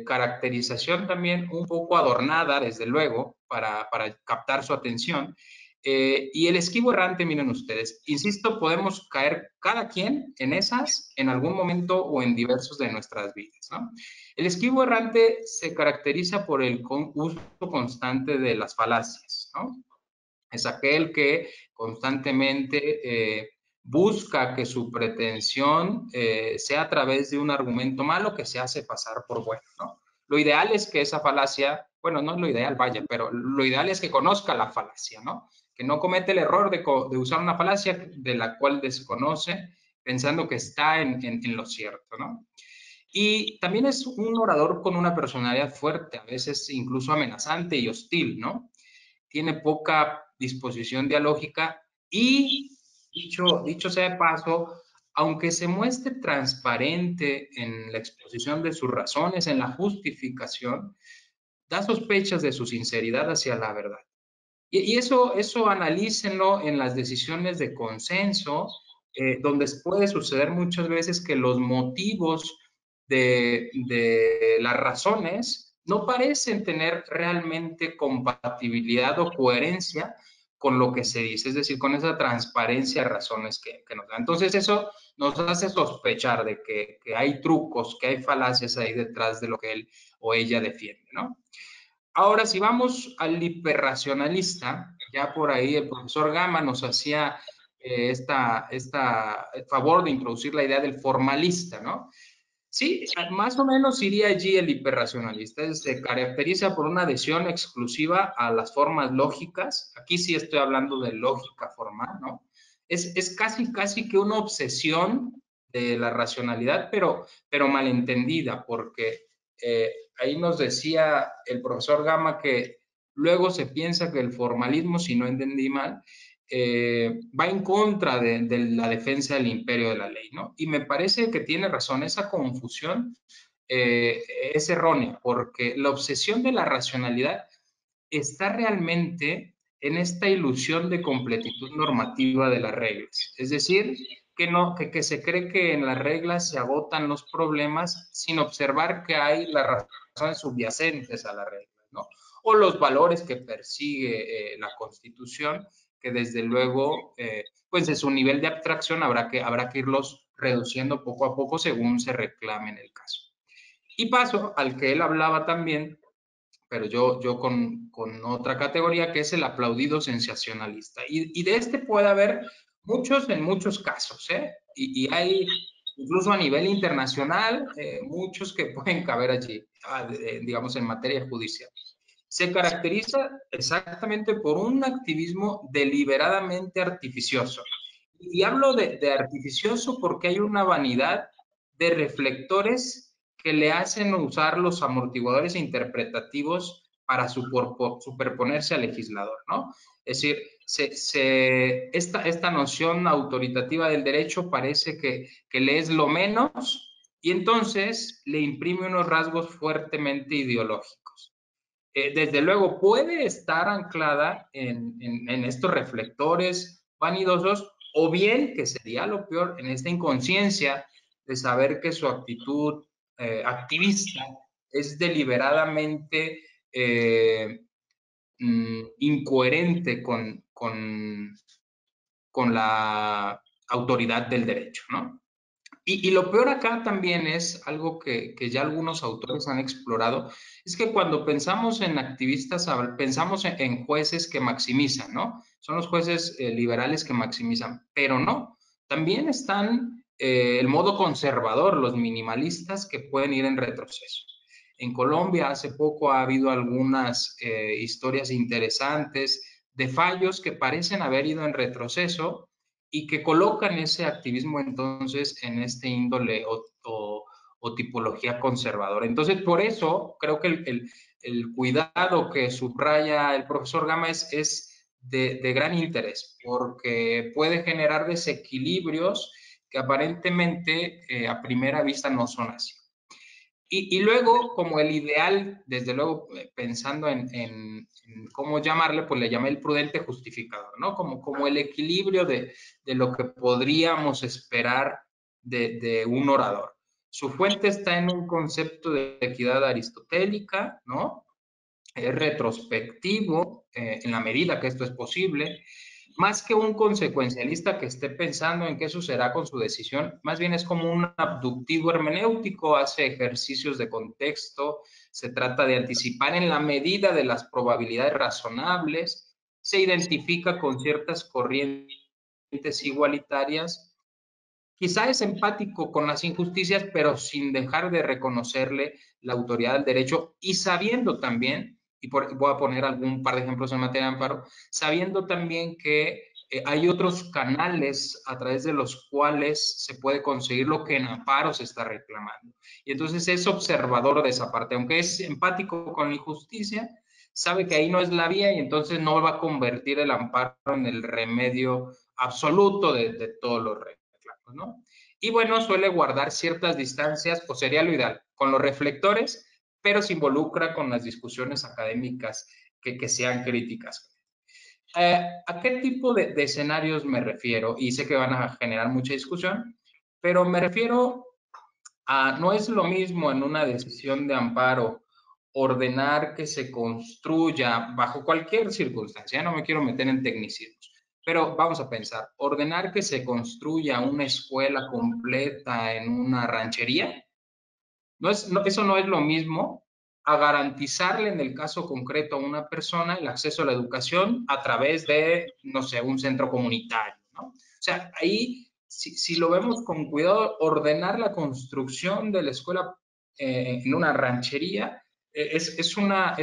caracterización también un poco adornada, desde luego, para captar su atención. Y el esquivo errante, miren ustedes, insisto, podemos caer cada quien en esas en algún momento o en diversos de nuestras vidas, ¿no? El esquivo errante se caracteriza por el uso constante de las falacias, ¿no? Es aquel que constantemente busca que su pretensión sea a través de un argumento malo que se hace pasar por bueno, ¿no? Lo ideal es que esa falacia bueno, no es lo ideal, vaya, pero lo ideal es que conozca la falacia, ¿no? Que no comete el error de usar una falacia de la cual desconoce, pensando que está en lo cierto, ¿no? Y también es un orador con una personalidad fuerte, a veces incluso amenazante y hostil, ¿no? Tiene poca disposición dialógica y, dicho sea de paso, aunque se muestre transparente en la exposición de sus razones, en la justificación, da sospechas de su sinceridad hacia la verdad. Y eso analícenlo en las decisiones de consenso, donde puede suceder muchas veces que los motivos de las razones no parecen tener realmente compatibilidad o coherencia con lo que se dice, es decir, con esa transparencia de razones que nos da. Entonces eso nos hace sospechar de que hay trucos, que hay falacias ahí detrás de lo que él o ella defiende, ¿no? Ahora, si vamos al hiperracionalista, ya por ahí el profesor Gama nos hacía el favor de introducir la idea del formalista, ¿no? Sí, más o menos iría allí el hiperracionalista. Se caracteriza por una adhesión exclusiva a las formas lógicas. Aquí sí estoy hablando de lógica formal, ¿no? Es casi que una obsesión de la racionalidad, pero malentendida, porque ahí nos decía el profesor Gama que luego se piensa que el formalismo, si no entendí mal, va en contra de la defensa del imperio de la ley, ¿no? Y me parece que tiene razón, esa confusión es errónea, porque la obsesión de la racionalidad está realmente en esta ilusión de completitud normativa de las reglas. Es decir, que se cree que en las reglas se agotan los problemas sin observar que hay las razones subyacentes a las reglas, ¿no? O los valores que persigue la Constitución, que desde luego, pues en su nivel de abstracción habrá que irlos reduciendo poco a poco según se reclame en el caso. Y paso al que él hablaba también, pero yo con otra categoría, que es el aplaudido sensacionalista. Y de este puede haber muchos en muchos casos, ¿eh? Y hay, incluso a nivel internacional, muchos que pueden caber allí, digamos, en materia judicial. Se caracteriza exactamente por un activismo deliberadamente artificioso. Y hablo de artificioso porque hay una vanidad de reflectores que le hacen usar los amortiguadores interpretativos para superponerse al legislador, ¿no? Es decir, esta noción autoritativa del derecho parece que le es lo menos y entonces le imprime unos rasgos fuertemente ideológicos. Desde luego puede estar anclada en estos reflectores vanidosos, o bien, que sería lo peor, en esta inconsciencia de saber que su actitud activista es deliberadamente incoherente con la autoridad del derecho, ¿no? Y lo peor acá también es algo que ya algunos autores han explorado, es que cuando pensamos en activistas, pensamos en jueces que maximizan, ¿no? Son los jueces liberales que maximizan, pero no, también están el modo conservador, los minimalistas que pueden ir en retroceso. En Colombia hace poco ha habido algunas historias interesantes de fallos que parecen haber ido en retroceso y que colocan ese activismo entonces en este índole o tipología conservadora. Entonces, por eso creo que el cuidado que subraya el profesor Gama es de gran interés, porque puede generar desequilibrios que aparentemente a primera vista no son así. Y luego, como el ideal, desde luego, pensando en cómo llamarle, pues le llamé el prudente justificador, ¿no? Como el equilibrio de lo que podríamos esperar de un orador. Su fuente está en un concepto de equidad aristotélica, ¿no? Es retrospectivo, en la medida que esto es posible, más que un consecuencialista que esté pensando en qué sucederá con su decisión, más bien es como un abductivo hermenéutico, hace ejercicios de contexto, se trata de anticipar en la medida de las probabilidades razonables, se identifica con ciertas corrientes igualitarias, quizá es empático con las injusticias, pero sin dejar de reconocerle la autoridad del derecho y sabiendo también y voy a poner algún par de ejemplos en materia de amparo, sabiendo también que hay otros canales a través de los cuales se puede conseguir lo que en amparo se está reclamando. Y entonces es observador de esa parte, aunque es empático con la injusticia, sabe que ahí no es la vía y entonces no va a convertir el amparo en el remedio absoluto de todos los reclamos, ¿no? Y bueno, suele guardar ciertas distancias, o sería lo ideal, con los reflectores, pero se involucra con las discusiones académicas que sean críticas. ¿A qué tipo de escenarios me refiero? Y sé que van a generar mucha discusión, pero me refiero a, no es lo mismo en una decisión de amparo ordenar que se construya bajo cualquier circunstancia, no me quiero meter en tecnicismos, pero vamos a pensar, ordenar que se construya una escuela completa en una ranchería, eso no es lo mismo a garantizarle en el caso concreto a una persona el acceso a la educación a través de, no sé, un centro comunitario, ¿no? O sea, ahí, si lo vemos con cuidado, ordenar la construcción de la escuela en una ranchería es una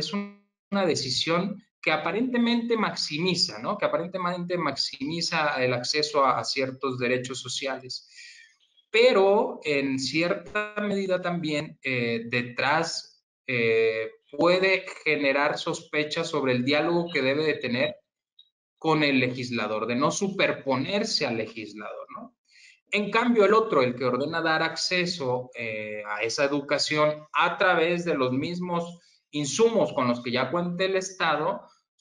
decisión que aparentemente maximiza, ¿no? Que aparentemente maximiza el acceso a ciertos derechos sociales, pero en cierta medida también detrás puede generar sospechas sobre el diálogo que debe de tener con el legislador, de no superponerse al legislador, ¿no? En cambio, el otro, el que ordena dar acceso a esa educación a través de los mismos insumos con los que ya cuenta el Estado,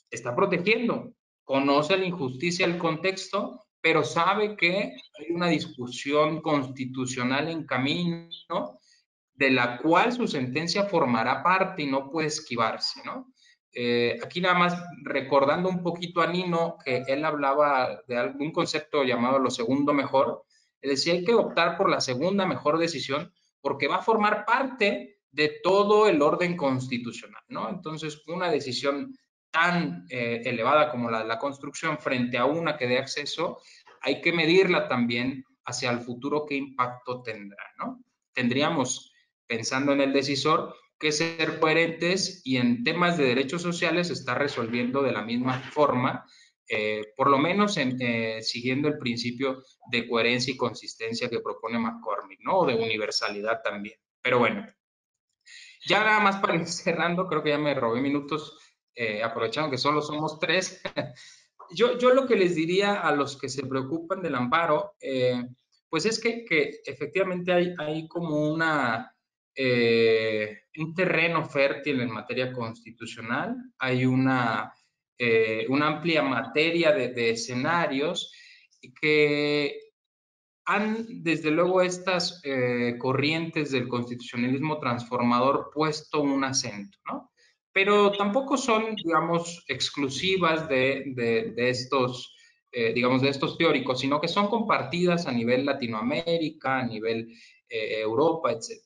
está protegiendo, conoce la injusticia, el contexto, pero sabe que hay una discusión constitucional en camino de la cual su sentencia formará parte y no puede esquivarse, ¿no? Aquí nada más recordando un poquito a Nino, que él hablaba de algún concepto llamado lo segundo mejor, él decía hay que optar por la segunda mejor decisión porque va a formar parte de todo el orden constitucional, ¿no? Entonces, una decisión tan elevada como la construcción frente a una que dé acceso, hay que medirla también hacia el futuro qué impacto tendrá, ¿no? Tendríamos, pensando en el decisor, que ser coherentes y en temas de derechos sociales está resolviendo de la misma forma, por lo menos siguiendo el principio de coherencia y consistencia que propone McCormick, ¿no? O de universalidad también. Pero bueno, ya nada más para ir cerrando, creo que ya me robé minutos, aprovechando que solo somos 3. Yo lo que les diría a los que se preocupan del amparo, pues es que efectivamente hay como un terreno fértil en materia constitucional, hay una amplia materia de escenarios que han, desde luego, estas corrientes del constitucionalismo transformador puesto un acento, ¿no? Pero tampoco son, digamos, exclusivas de estos, digamos, de estos teóricos, sino que son compartidas a nivel Latinoamérica, a nivel Europa, etc.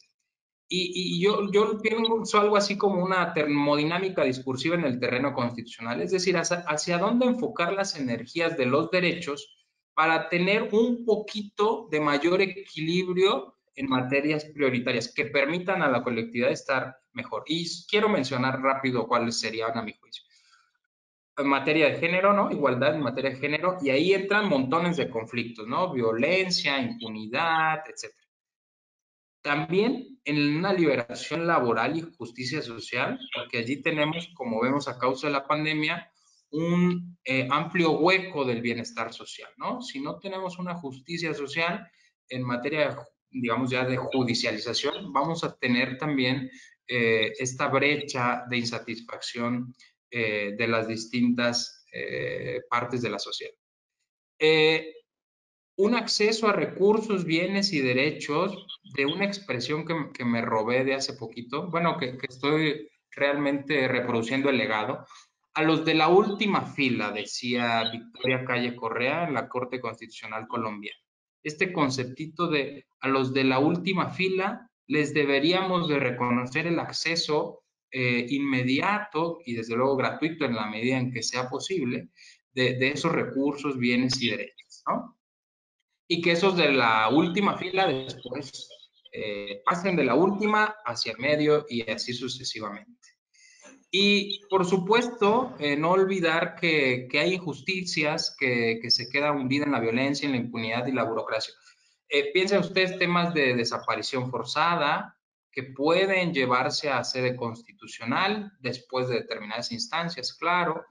Y yo pienso algo así como una termodinámica discursiva en el terreno constitucional, es decir, hacia dónde enfocar las energías de los derechos para tener un poquito de mayor equilibrio en materias prioritarias que permitan a la colectividad estar mejor. Y quiero mencionar rápido cuáles serían a mi juicio. En materia de género, ¿no? Igualdad en materia de género, y ahí entran montones de conflictos, ¿no? Violencia, impunidad, etc. También en una liberación laboral y justicia social, porque allí tenemos, como vemos a causa de la pandemia, un amplio hueco del bienestar social, ¿no? Si no tenemos una justicia social en materia, digamos ya de judicialización, vamos a tener también esta brecha de insatisfacción de las distintas partes de la sociedad. Un acceso a recursos, bienes y derechos de una expresión que me robé de hace poquito, bueno, que estoy realmente reproduciendo el legado, a los de la última fila, decía Victoria Calle Correa en la Corte Constitucional Colombiana. Este conceptito de a los de la última fila les deberíamos de reconocer el acceso inmediato y desde luego gratuito en la medida en que sea posible de esos recursos, bienes y derechos, ¿no? Y que esos de la última fila después pasen de la última hacia el medio y así sucesivamente. Y, por supuesto, no olvidar que hay injusticias, que se queda hundida en la violencia, en la impunidad y la burocracia. Piensen ustedes temas de desaparición forzada, que pueden llevarse a sede constitucional después de determinadas instancias, claro.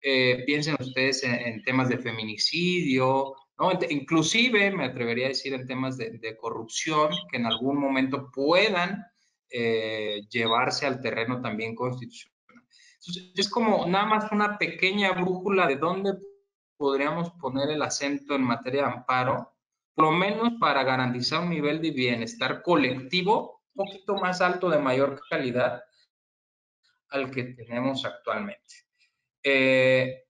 Piensen ustedes en temas de feminicidio, ¿no? Inclusive, me atrevería a decir, en temas de corrupción, que en algún momento puedan llevarse al terreno también constitucional. Entonces, es como nada más una pequeña brújula de dónde podríamos poner el acento en materia de amparo, por lo menos para garantizar un nivel de bienestar colectivo un poquito más alto, de mayor calidad al que tenemos actualmente.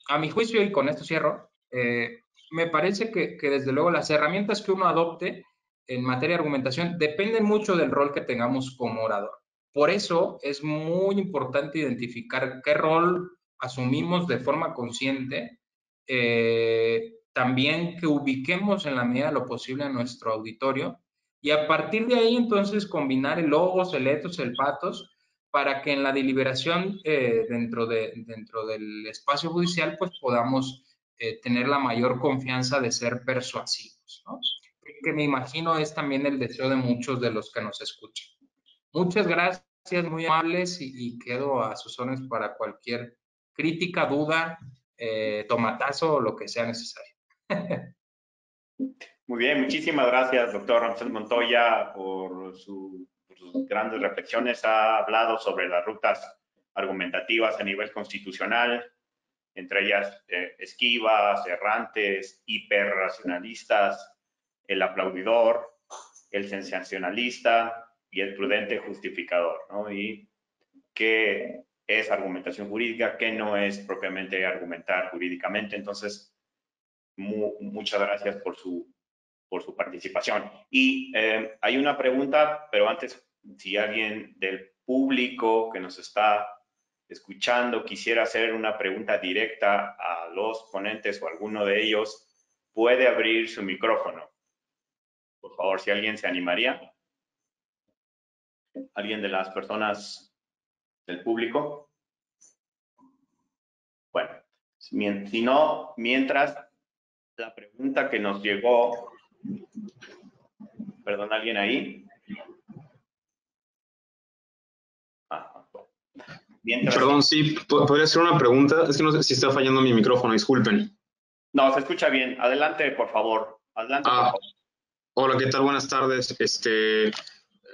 A mi juicio, y con esto cierro, me parece que desde luego las herramientas que uno adopte en materia de argumentación dependen mucho del rol que tengamos como orador. Por eso es muy importante identificar qué rol asumimos de forma consciente, también que ubiquemos en la medida de lo posible a nuestro auditorio, y a partir de ahí entonces combinar el logos, el ethos, el pathos, para que en la deliberación dentro del espacio judicial pues podamos tener la mayor confianza de ser persuasivos, ¿no? Que me imagino es también el deseo de muchos de los que nos escuchan. Muchas gracias, muy amables, y quedo a sus órdenes para cualquier crítica, duda, tomatazo o lo que sea necesario. Muy bien, muchísimas gracias, doctor Ramsés Montoya, por sus grandes reflexiones. Ha hablado sobre las rutas argumentativas a nivel constitucional, entre ellas esquivas, errantes, hiperracionalistas, el aplaudidor, el sensacionalista y el prudente justificador, ¿no? Y qué es argumentación jurídica, qué no es propiamente argumentar jurídicamente. Entonces, muchas gracias por su participación. Y hay una pregunta, pero antes, si alguien del público que nos está escuchando quisiera hacer una pregunta directa a los ponentes o alguno de ellos, puede abrir su micrófono. Por favor, si alguien se animaría. ¿Alguien de las personas del público? Bueno, si no, mientras la pregunta que nos llegó, perdón, ¿alguien ahí? Mientras... Perdón, sí, ¿podría hacer una pregunta? Es que no sé si está fallando mi micrófono, disculpen. No, se escucha bien. Adelante, por favor. Adelante, por favor. Hola, ¿qué tal? Buenas tardes.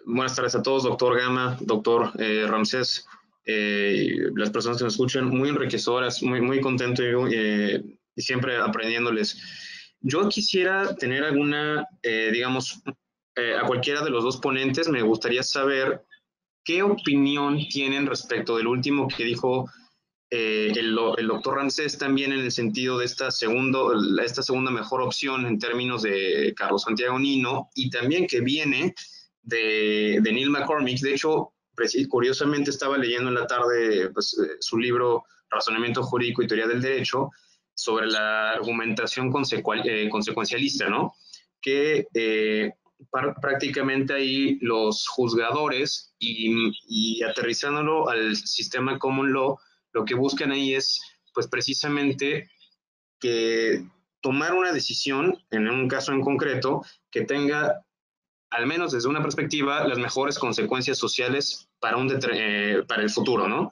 Buenas tardes a todos, doctor Gama, doctor Ramsés, las personas que nos escuchan, muy enriquecedoras, muy contento y siempre aprendiéndoles. Yo quisiera tener alguna, digamos, a cualquiera de los dos ponentes me gustaría saber qué opinión tienen respecto del último que dijo el doctor Ramsés, también en el sentido de esta segunda mejor opción en términos de Carlos Santiago Nino, y también que viene de Neil McCormick. De hecho, curiosamente estaba leyendo en la tarde su libro Razonamiento Jurídico y Teoría del Derecho sobre la argumentación consecuencialista, ¿no? Que prácticamente ahí los juzgadores y aterrizándolo al sistema common law, lo que buscan ahí es, pues precisamente, que tomar una decisión, en un caso en concreto, que tenga, al menos desde una perspectiva, las mejores consecuencias sociales para el futuro, ¿no?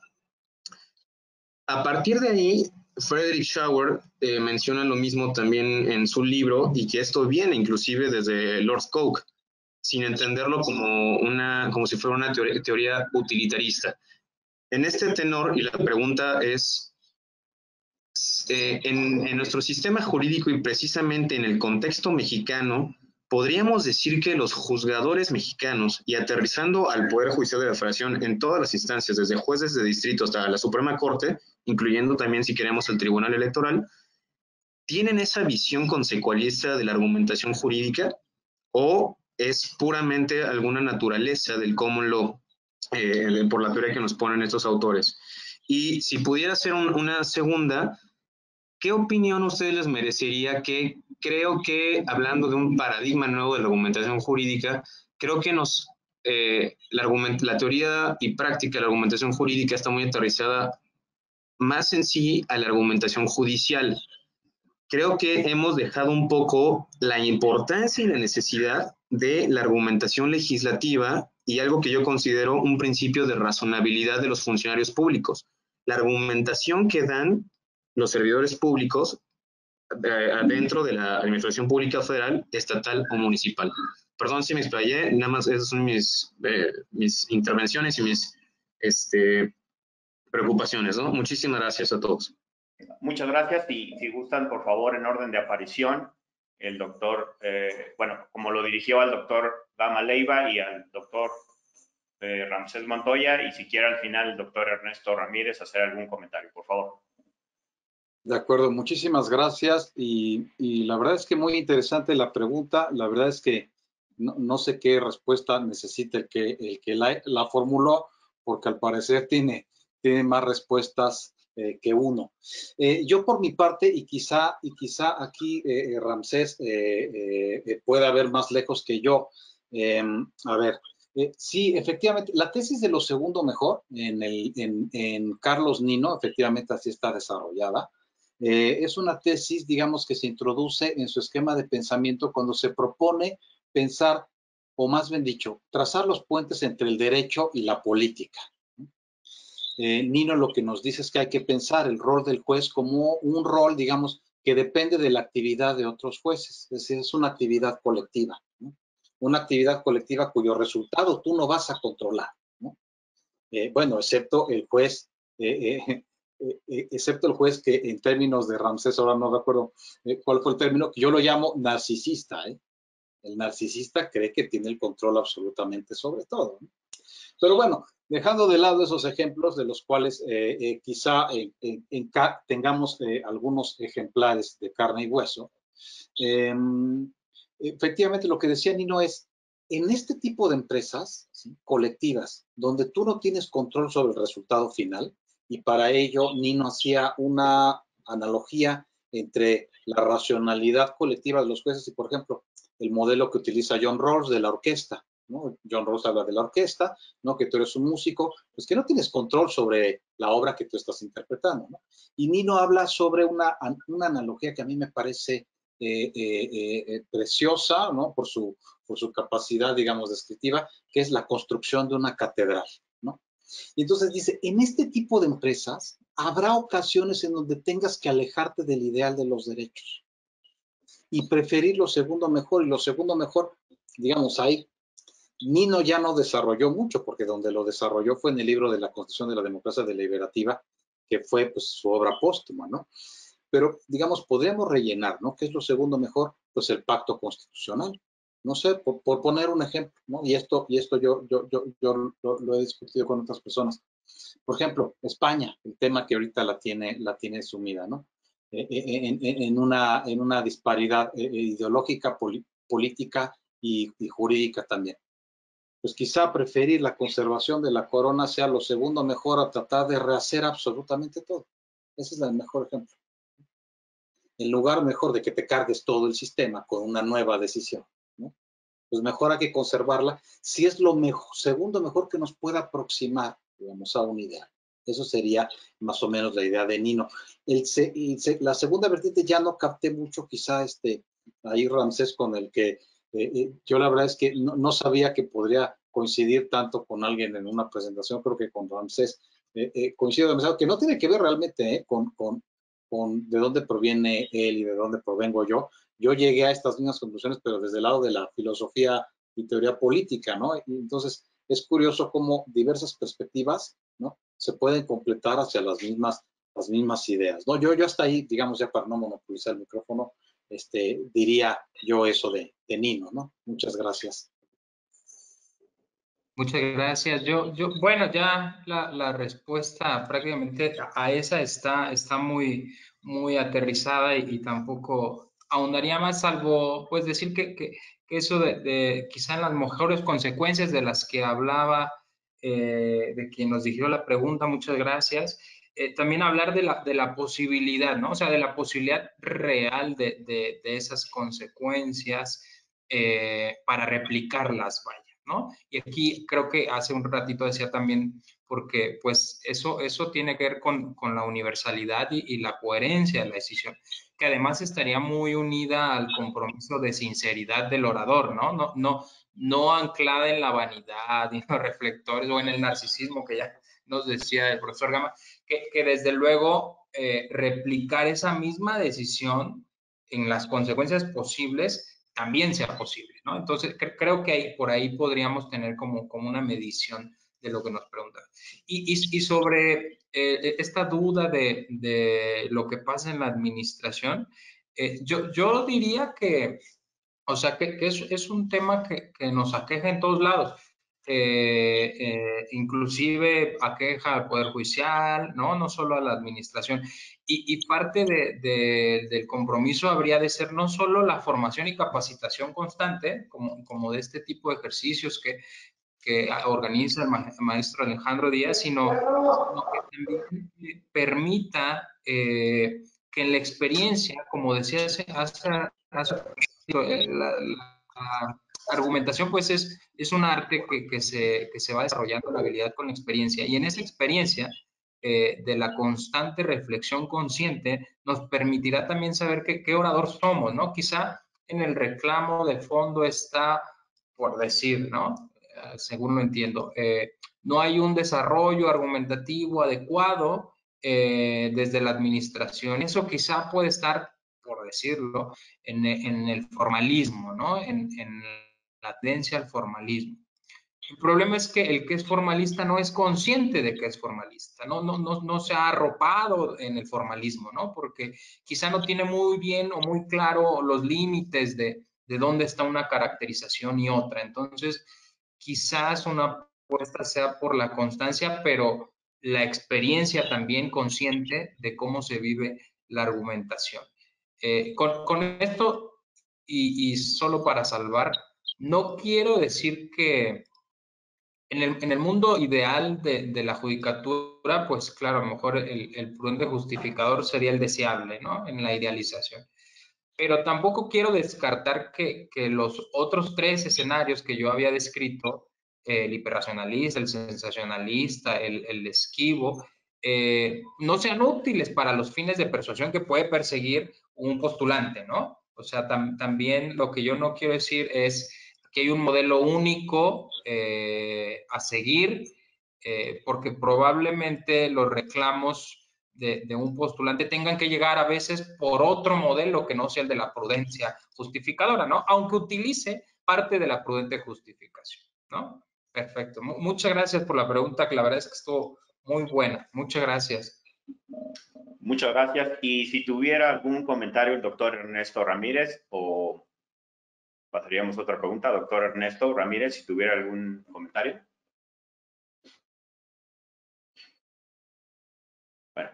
A partir de ahí, Frederick Schauer menciona lo mismo también en su libro, y que esto viene inclusive desde Lord Coke, sin entenderlo como si fuera una teoría utilitarista. En este tenor, y la pregunta es, en nuestro sistema jurídico y precisamente en el contexto mexicano, podríamos decir que los juzgadores mexicanos, y aterrizando al Poder Judicial de la Federación en todas las instancias, desde jueces de distrito hasta la Suprema Corte, incluyendo también, si queremos, el Tribunal Electoral, ¿tienen esa visión consecuencialista de la argumentación jurídica o es puramente alguna naturaleza del common law por la teoría que nos ponen estos autores? Y si pudiera hacer una segunda, ¿qué opinión a ustedes les merecería? Que creo que, hablando de un paradigma nuevo de la argumentación jurídica, creo que nos la teoría y práctica de la argumentación jurídica está muy aterrizada más en sí a la argumentación judicial. Creo que hemos dejado un poco la importancia y la necesidad de la argumentación legislativa y algo que yo considero un principio de razonabilidad de los funcionarios públicos. La argumentación que dan los servidores públicos dentro de la administración pública federal, estatal o municipal. Perdón si me explayé, nada más esas son mis intervenciones y mis preocupaciones, ¿no? Muchísimas gracias a todos. Muchas gracias y si gustan, por favor, en orden de aparición, el doctor, bueno, como lo dirigió al doctor Gama Leiva y al doctor Ramsés Montoya, y si quiere al final el doctor Ernesto Ramírez hacer algún comentario, por favor. De acuerdo, muchísimas gracias y la verdad es que muy interesante la pregunta. La verdad es que no sé qué respuesta necesita el que la formuló, porque al parecer tiene más respuestas que uno. Yo por mi parte, y quizá aquí Ramsés pueda ver más lejos que yo. A ver, sí, efectivamente, la tesis de lo segundo mejor en Carlos Nino, efectivamente así está desarrollada. Es una tesis, digamos, que se introduce en su esquema de pensamiento cuando se propone pensar, o más bien dicho, trazar los puentes entre el derecho y la política. Nino lo que nos dice es que hay que pensar el rol del juez como un rol, digamos, que depende de la actividad de otros jueces, es decir, es una actividad colectiva, ¿no? Una actividad colectiva cuyo resultado tú no vas a controlar, ¿no? Bueno, excepto el juez, que en términos de Ramsés, ahora no recuerdo cuál fue el término, que yo lo llamo narcisista. El narcisista cree que tiene el control absolutamente sobre todo, ¿no? Pero bueno, dejando de lado esos ejemplos de los cuales quizá tengamos algunos ejemplares de carne y hueso, efectivamente lo que decía Nino es, en este tipo de empresas, ¿sí?, colectivas, donde tú no tienes control sobre el resultado final, y para ello Nino hacía una analogía entre la racionalidad colectiva de los jueces y, por ejemplo, el modelo que utiliza John Rawls de la orquesta, ¿no? John Rawls habla de la orquesta, ¿no?, que tú eres un músico, pues que no tienes control sobre la obra que tú estás interpretando, ¿no? Y Nino habla sobre una analogía que a mí me parece preciosa, ¿no?, por su capacidad, digamos, descriptiva, que es la construcción de una catedral, ¿no? Y entonces dice, en este tipo de empresas habrá ocasiones en donde tengas que alejarte del ideal de los derechos y preferir lo segundo mejor, y lo segundo mejor, digamos, ahí Nino ya no desarrolló mucho, porque donde lo desarrolló fue en el libro de la Constitución de la Democracia Deliberativa, que fue pues su obra póstuma, ¿no? Pero, digamos, podríamos rellenar, ¿no? ¿Qué es lo segundo mejor? Pues el pacto constitucional. No sé, por poner un ejemplo, ¿no? Y esto yo lo he discutido con otras personas. Por ejemplo, España, el tema que ahorita la tiene sumida, ¿no? En una disparidad ideológica, política y jurídica también. Pues quizá preferir la conservación de la corona sea lo segundo mejor a tratar de rehacer absolutamente todo. Ese es el mejor ejemplo. En lugar mejor de que te cargues todo el sistema con una nueva decisión, ¿no? Pues mejor hay que conservarla si es lo mejor, segundo mejor que nos pueda aproximar, digamos, a un ideal. Eso sería más o menos la idea de Nino. La segunda vertiente ya no capté mucho, quizá ahí Ramsés, con el que yo la verdad es que no sabía que podría coincidir tanto con alguien en una presentación. Creo que con Ramsés coincido demasiado, que no tiene que ver realmente con de dónde proviene él y de dónde provengo yo. Yo llegué a estas mismas conclusiones, pero desde el lado de la filosofía y teoría política, ¿no? Y entonces es curioso cómo diversas perspectivas, ¿no?, se pueden completar hacia las mismas ideas, ¿no? Yo hasta ahí, digamos, ya para no monopolizar el micrófono, diría yo eso de Nino, ¿no? Muchas gracias. Muchas gracias. Bueno, ya la respuesta prácticamente a esa está muy aterrizada y tampoco ahondaría más, salvo pues decir que eso de quizá en las mejores consecuencias de las que hablaba, de quien nos dirigió la pregunta, muchas gracias. También hablar de la posibilidad, ¿no? O sea, de la posibilidad real de esas consecuencias para replicarlas, vaya. ¿no? Y aquí creo que hace un ratito decía también, porque pues eso tiene que ver con la universalidad y la coherencia de la decisión, que además estaría muy unida al compromiso de sinceridad del orador, ¿no? No anclada en la vanidad y en los reflectores o en el narcisismo que ya nos decía el profesor Gama, que desde luego replicar esa misma decisión en las consecuencias posibles también sea posible, ¿no? Entonces, creo que por ahí podríamos tener como una medición de lo que nos preguntan. Y sobre esta duda de lo que pasa en la administración, yo diría que, o sea, que es un tema que nos aqueja en todos lados. Inclusive aqueja al Poder Judicial, no solo a la administración. Y parte del compromiso habría de ser no solo la formación y capacitación constante, como de este tipo de ejercicios que organiza el maestro Alejandro Díaz, sino que también permita que en la experiencia, como decía la argumentación pues es un arte que se va desarrollando la habilidad con la experiencia, y en esa experiencia de la constante reflexión consciente nos permitirá también saber qué orador somos, ¿no? Quizá en el reclamo de fondo está, por decir, ¿no? Según lo entiendo, no hay un desarrollo argumentativo adecuado desde la administración. Eso quizá puede estar, por decirlo, en el formalismo, ¿no? En la tendencia al formalismo. El problema es que el que es formalista no es consciente de que es formalista, no se ha arropado en el formalismo, ¿no? Porque quizá no tiene muy bien o muy claro los límites de dónde está una caracterización y otra. Entonces, quizás una apuesta sea por la constancia, pero la experiencia también consciente de cómo se vive la argumentación. Con esto, y solo para salvar, no quiero decir que en el mundo ideal de la judicatura, pues claro, a lo mejor el prudente justificador sería el deseable, ¿no? En la idealización. Pero tampoco quiero descartar que los otros tres escenarios que yo había descrito, el hiperracionalista, el sensacionalista, el esquivo, no sean útiles para los fines de persuasión que puede perseguir un postulante, ¿no? O sea, también lo que yo no quiero decir es que hay un modelo único a seguir, porque probablemente los reclamos de un postulante tengan que llegar a veces por otro modelo que no sea el de la prudencia justificadora, ¿no? Aunque utilice parte de la prudente justificación, ¿no? Perfecto. Muchas gracias por la pregunta, que la verdad es que estuvo muy buena. Muchas gracias. Muchas gracias. Y si tuviera algún comentario el doctor Ernesto Ramírez, o pasaríamos a otra pregunta, doctor Ernesto Ramírez, si tuviera algún comentario. Bueno,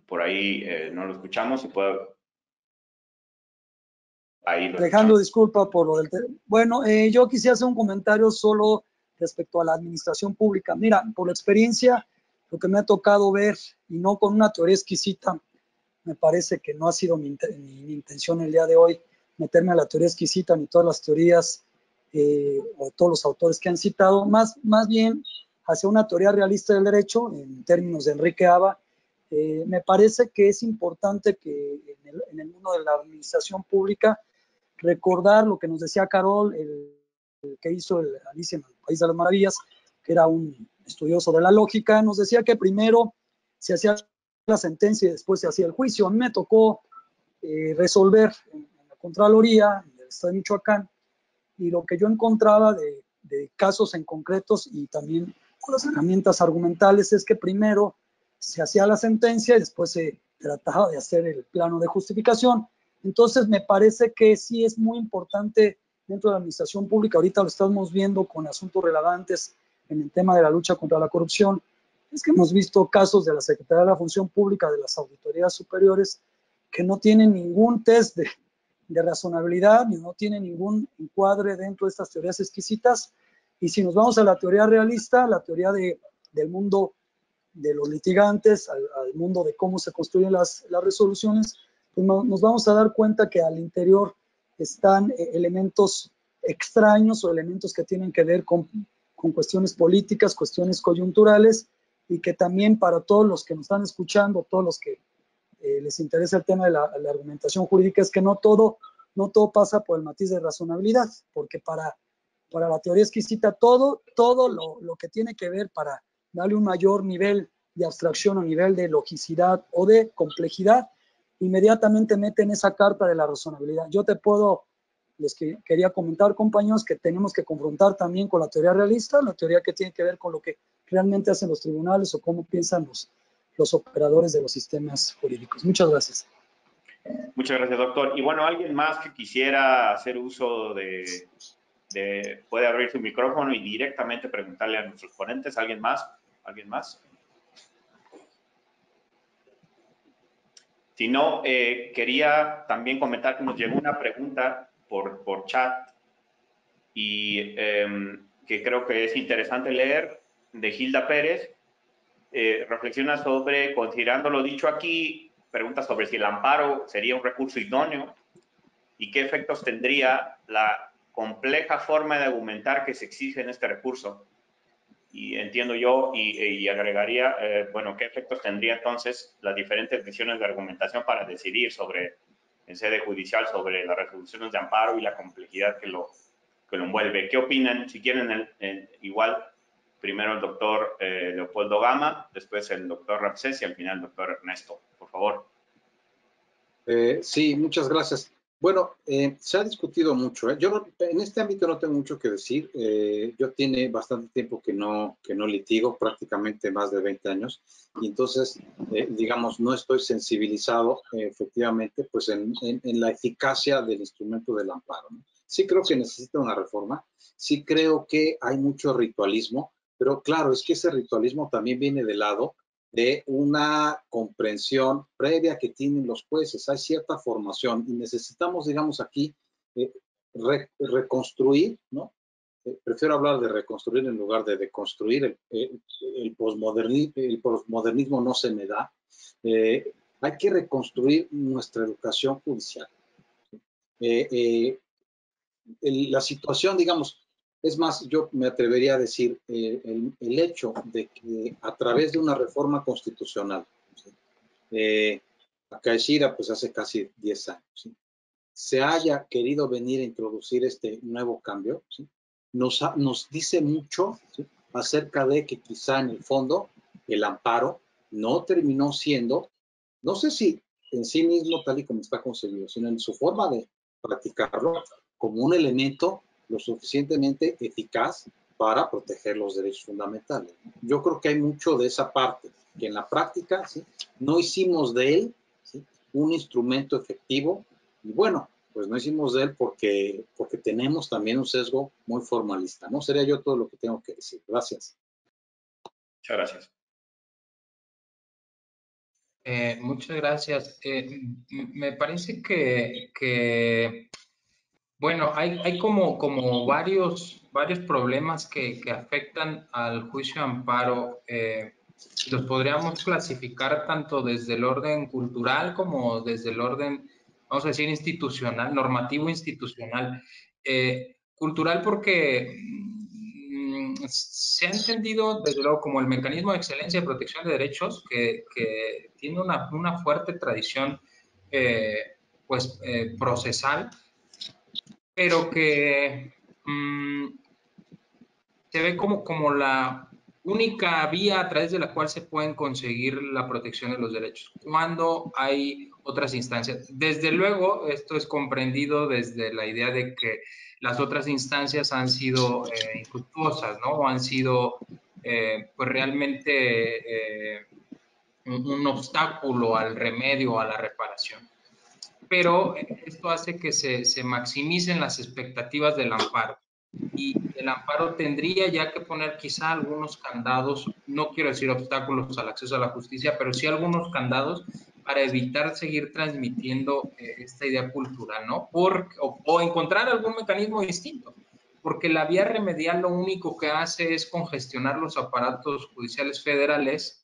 por ahí no lo escuchamos, si puedo. Ahí lo Alejandro, disculpa por lo del... Bueno, yo quisiera hacer un comentario solo respecto a la administración pública. Mira, por la experiencia, lo que me ha tocado ver, y no con una teoría exquisita, me parece que no ha sido mi intención el día de hoy meterme a la teoría exquisita ni todas las teorías o todos los autores que han citado, más bien hacia una teoría realista del derecho, en términos de Enrique Aba. Me parece que es importante que en el mundo de la administración pública recordar lo que nos decía Carol, el que hizo Alicia en el País de las Maravillas, que era un estudioso de la lógica, nos decía que primero se hacía la sentencia y después se hacía el juicio. A mí me tocó resolver en la Contraloría del Estado de Michoacán, y lo que yo encontraba de casos en concretos y también con las herramientas argumentales es que primero se hacía la sentencia y después se trataba de hacer el plano de justificación. Entonces me parece que sí es muy importante dentro de la administración pública, ahorita lo estamos viendo con asuntos relevantes en el tema de la lucha contra la corrupción, es que hemos visto casos de la Secretaría de la Función Pública, de las auditorías superiores, que no tienen ningún test de razonabilidad, ni no tienen ningún encuadre dentro de estas teorías exquisitas. Y si nos vamos a la teoría realista, la teoría del mundo de los litigantes, al mundo de cómo se construyen las resoluciones, pues nos vamos a dar cuenta que al interior están elementos extraños o elementos que tienen que ver con cuestiones políticas, cuestiones coyunturales, y que también para todos los que nos están escuchando, todos los que les interesa el tema de la argumentación jurídica, es que no todo pasa por el matiz de razonabilidad, porque para la teoría exquisita todo lo que tiene que ver para darle un mayor nivel de abstracción o nivel de logicidad o de complejidad, inmediatamente meten esa carta de la razonabilidad. Yo les quería comentar, compañeros, que tenemos que confrontar también con la teoría realista, la teoría que tiene que ver con lo que realmente hacen los tribunales o cómo piensan los operadores de los sistemas jurídicos. Muchas gracias. Muchas gracias, doctor. Y bueno, ¿alguien más que quisiera hacer uso puede abrir su micrófono y directamente preguntarle a nuestros ponentes? ¿Alguien más? ¿Alguien más? Si no, quería también comentar que nos llegó una pregunta por chat y que creo que es interesante leer, de Gilda Pérez. Reflexiona sobre, considerando lo dicho aquí, pregunta sobre si el amparo sería un recurso idóneo y qué efectos tendría la compleja forma de argumentar que se exige en este recurso. Y entiendo yo y agregaría, bueno, qué efectos tendría entonces las diferentes visiones de argumentación para decidir en sede judicial sobre las resoluciones de amparo y la complejidad que lo envuelve. ¿Qué opinan? Si quieren, igual, primero el doctor Leopoldo Gama, después el doctor Ramsés y al final el doctor Ernesto. Por favor. Sí, muchas gracias. Bueno, se ha discutido mucho. Yo en este ámbito no tengo mucho que decir. Yo tiene bastante tiempo que no litigo, prácticamente más de 20 años. Y entonces, digamos, no estoy sensibilizado efectivamente pues en la eficacia del instrumento del amparo, ¿no? Sí creo que necesita una reforma. Sí creo que hay mucho ritualismo. Pero claro, es que ese ritualismo también viene del lado de una comprensión previa que tienen los jueces. Hay cierta formación y necesitamos, digamos, aquí reconstruir, ¿no? Prefiero hablar de reconstruir en lugar de deconstruir. El posmodernismo no se me da. Hay que reconstruir nuestra educación judicial. La situación, digamos, es más, yo me atrevería a decir el hecho de que a través de una reforma constitucional, ¿sí? Acaecida pues hace casi 10 años, ¿sí? Se haya querido venir a introducir este nuevo cambio, ¿sí? Nos dice mucho, ¿sí? Acerca de que quizá en el fondo el amparo no terminó siendo, no sé si en sí mismo tal y como está concebido, sino en su forma de practicarlo como un elemento lo suficientemente eficaz para proteger los derechos fundamentales. Yo creo que hay mucho de esa parte, que en la práctica, ¿sí? No hicimos de él, ¿sí? Un instrumento efectivo y bueno, pues no hicimos de él porque tenemos también un sesgo muy formalista, ¿no? Sería yo todo lo que tengo que decir. Gracias. Muchas gracias. Muchas gracias. Me parece que bueno, hay como varios problemas que afectan al juicio de amparo. Los podríamos clasificar tanto desde el orden cultural como desde el orden, vamos a decir, institucional, normativo institucional. Cultural porque se ha entendido desde luego como el mecanismo de excelencia de protección de derechos que tiene una fuerte tradición procesal, pero que se ve como la única vía a través de la cual se pueden conseguir la protección de los derechos, cuando hay otras instancias. Desde luego, esto es comprendido desde la idea de que las otras instancias han sido infructuosas, ¿no? O han sido, pues realmente un obstáculo al remedio, a la reparación. Pero esto hace que se maximicen las expectativas del amparo. Y el amparo tendría ya que poner quizá algunos candados, no quiero decir obstáculos al acceso a la justicia, pero sí algunos candados para evitar seguir transmitiendo esta idea cultural, ¿no? O encontrar algún mecanismo distinto, porque la vía remedial lo único que hace es congestionar los aparatos judiciales federales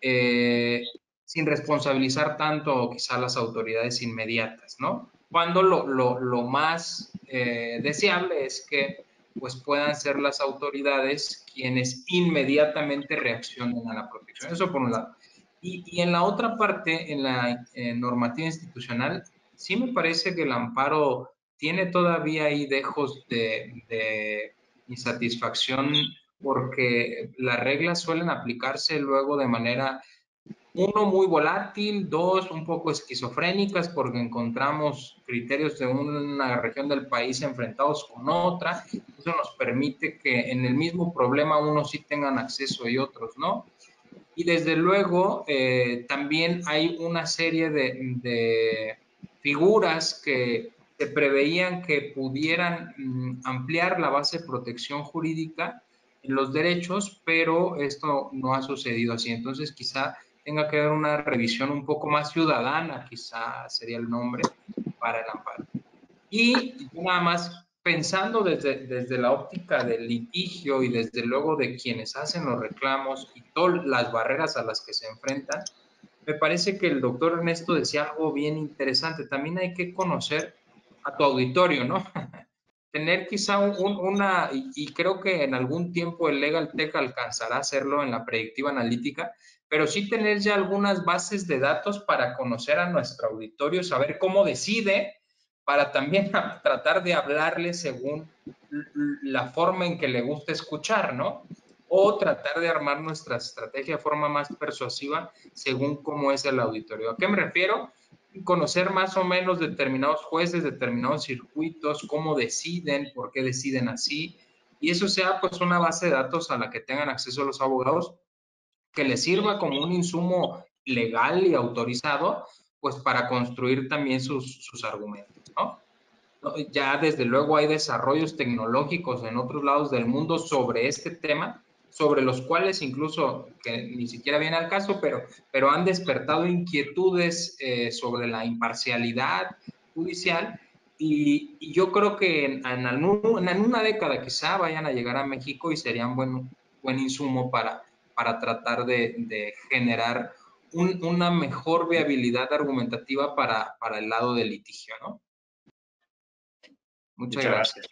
sin responsabilizar tanto quizá las autoridades inmediatas, ¿no? cuando lo más deseable es que pues puedan ser las autoridades quienes inmediatamente reaccionen a la protección. Eso por un lado. Y en la otra parte, en la normativa institucional, sí me parece que el amparo tiene todavía ahí dejos de insatisfacción porque las reglas suelen aplicarse luego de manera, uno, muy volátil, dos, un poco esquizofrénicas porque encontramos criterios de una región del país enfrentados con otra. Eso nos permite que en el mismo problema unos sí tengan acceso y otros no. Y desde luego también hay una serie de figuras que se preveían que pudieran ampliar la base de protección jurídica en los derechos, pero esto no ha sucedido así. Entonces quizá tenga que haber una revisión un poco más ciudadana, quizá sería el nombre para el amparo. Y nada más pensando desde la óptica del litigio y desde luego de quienes hacen los reclamos y todas las barreras a las que se enfrentan, me parece que el doctor Ernesto decía algo bien interesante. También hay que conocer a tu auditorio, ¿no? Tener quizá una, y creo que en algún tiempo el LegalTech alcanzará a hacerlo en la predictiva analítica, pero sí tener ya algunas bases de datos para conocer a nuestro auditorio, saber cómo decide, para también tratar de hablarle según la forma en que le gusta escuchar, ¿no? O tratar de armar nuestra estrategia de forma más persuasiva según cómo es el auditorio. ¿A qué me refiero? Conocer más o menos determinados jueces, determinados circuitos, cómo deciden, por qué deciden así, y eso sea pues una base de datos a la que tengan acceso los abogados, que les sirva como un insumo legal y autorizado, pues para construir también sus argumentos, ¿no? Ya desde luego hay desarrollos tecnológicos en otros lados del mundo sobre este tema, sobre los cuales incluso, que ni siquiera viene al caso, pero han despertado inquietudes sobre la imparcialidad judicial y yo creo que en una década quizá vayan a llegar a México y serían buen insumo para tratar de generar una mejor viabilidad argumentativa para el lado del litigio, ¿no? Muchas gracias.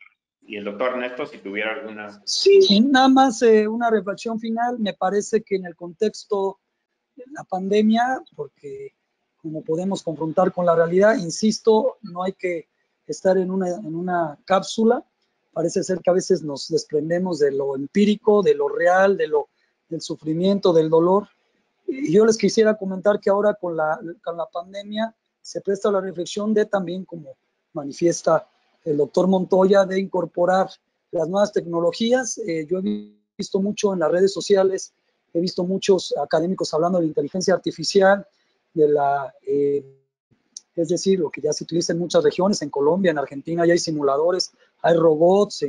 Y el doctor Ernesto, si tuviera alguna... Sí, nada más una reflexión final. Me parece que en el contexto de la pandemia, porque como podemos confrontar con la realidad, insisto, no hay que estar en una cápsula. Parece ser que a veces nos desprendemos de lo empírico, de lo real, del sufrimiento, del dolor. Y yo les quisiera comentar que ahora con la pandemia se presta la reflexión de también, como manifiesta el doctor Montoya, de incorporar las nuevas tecnologías. Yo he visto mucho en las redes sociales, he visto muchos académicos hablando de la inteligencia artificial, es decir, lo que ya se utiliza en muchas regiones, en Colombia, en Argentina ya hay simuladores, hay robots,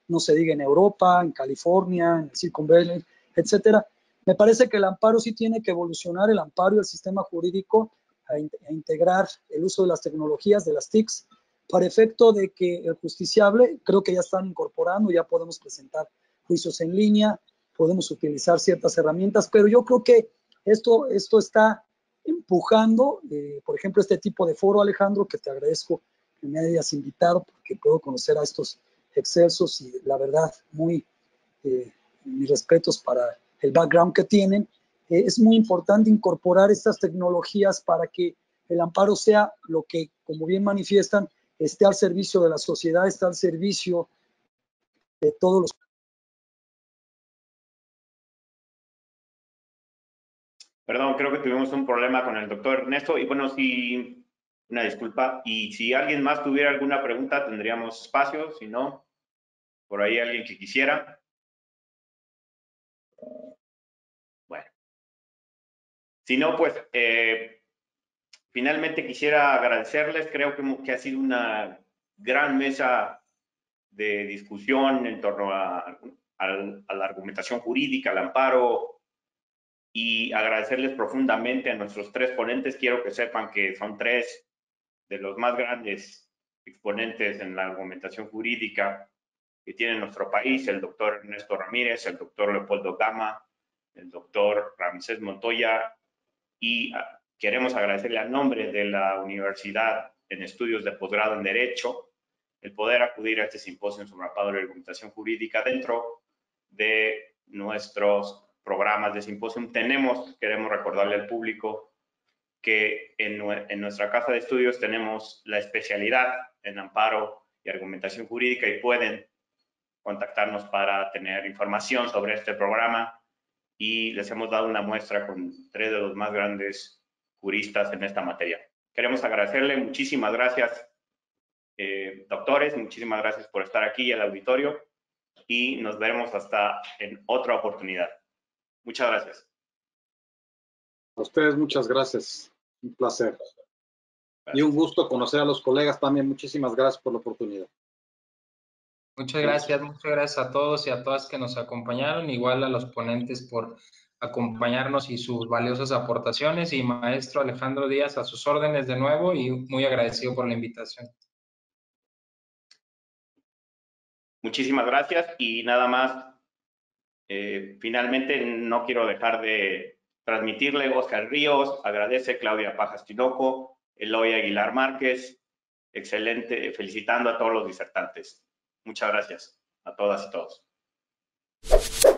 no se diga en Europa, en California, en el Silicon Valley, etcétera. Me parece que el amparo sí tiene que evolucionar, el amparo y el sistema jurídico a integrar el uso de las tecnologías, de las TICs, para efecto de que el justiciable, creo que ya están incorporando, ya podemos presentar juicios en línea, podemos utilizar ciertas herramientas, pero yo creo que esto está empujando, por ejemplo, este tipo de foro, Alejandro, que te agradezco que me hayas invitado, porque puedo conocer a estos excelsos y la verdad, mis respetos para el background que tienen. Es muy importante incorporar estas tecnologías para que el amparo sea lo que, como bien manifiestan, esté al servicio de la sociedad, esté al servicio de todos los. Perdón, creo que tuvimos un problema con el doctor Ernesto y bueno, sí, una disculpa. Y si alguien más tuviera alguna pregunta, tendríamos espacio, si no, por ahí alguien que quisiera. Bueno, si no, pues finalmente quisiera agradecerles, creo que ha sido una gran mesa de discusión en torno a la argumentación jurídica, al amparo, y agradecerles profundamente a nuestros tres ponentes. Quiero que sepan que son tres de los más grandes exponentes en la argumentación jurídica que tiene nuestro país, el doctor Ernesto Ramírez, el doctor Leopoldo Gama, el doctor Ramsés Montoya, y queremos agradecerle a nombre de la Universidad en estudios de posgrado en Derecho, el poder acudir a este simposio sobre la argumentación jurídica dentro de nuestros programas de simposio. Queremos recordarle al público que en nuestra casa de estudios tenemos la especialidad en amparo y argumentación jurídica y pueden contactarnos para tener información sobre este programa, y les hemos dado una muestra con 3 de los más grandes juristas en esta materia. Queremos agradecerle, muchísimas gracias, doctores, muchísimas gracias por estar aquí al auditorio y nos veremos hasta en otra oportunidad. Muchas gracias. A ustedes muchas gracias, un placer. Gracias. Y un gusto conocer a los colegas también. Muchísimas gracias por la oportunidad. Muchas gracias a todos y a todas que nos acompañaron, igual a los ponentes por acompañarnos y sus valiosas aportaciones, y maestro Alejandro Díaz, a sus órdenes de nuevo y muy agradecido por la invitación. Muchísimas gracias y nada más, finalmente no quiero dejar de transmitirle, Oscar Ríos, agradece Claudia Pajas Tinoco, Eloy Aguilar Márquez, excelente, felicitando a todos los disertantes. Muchas gracias a todas y todos.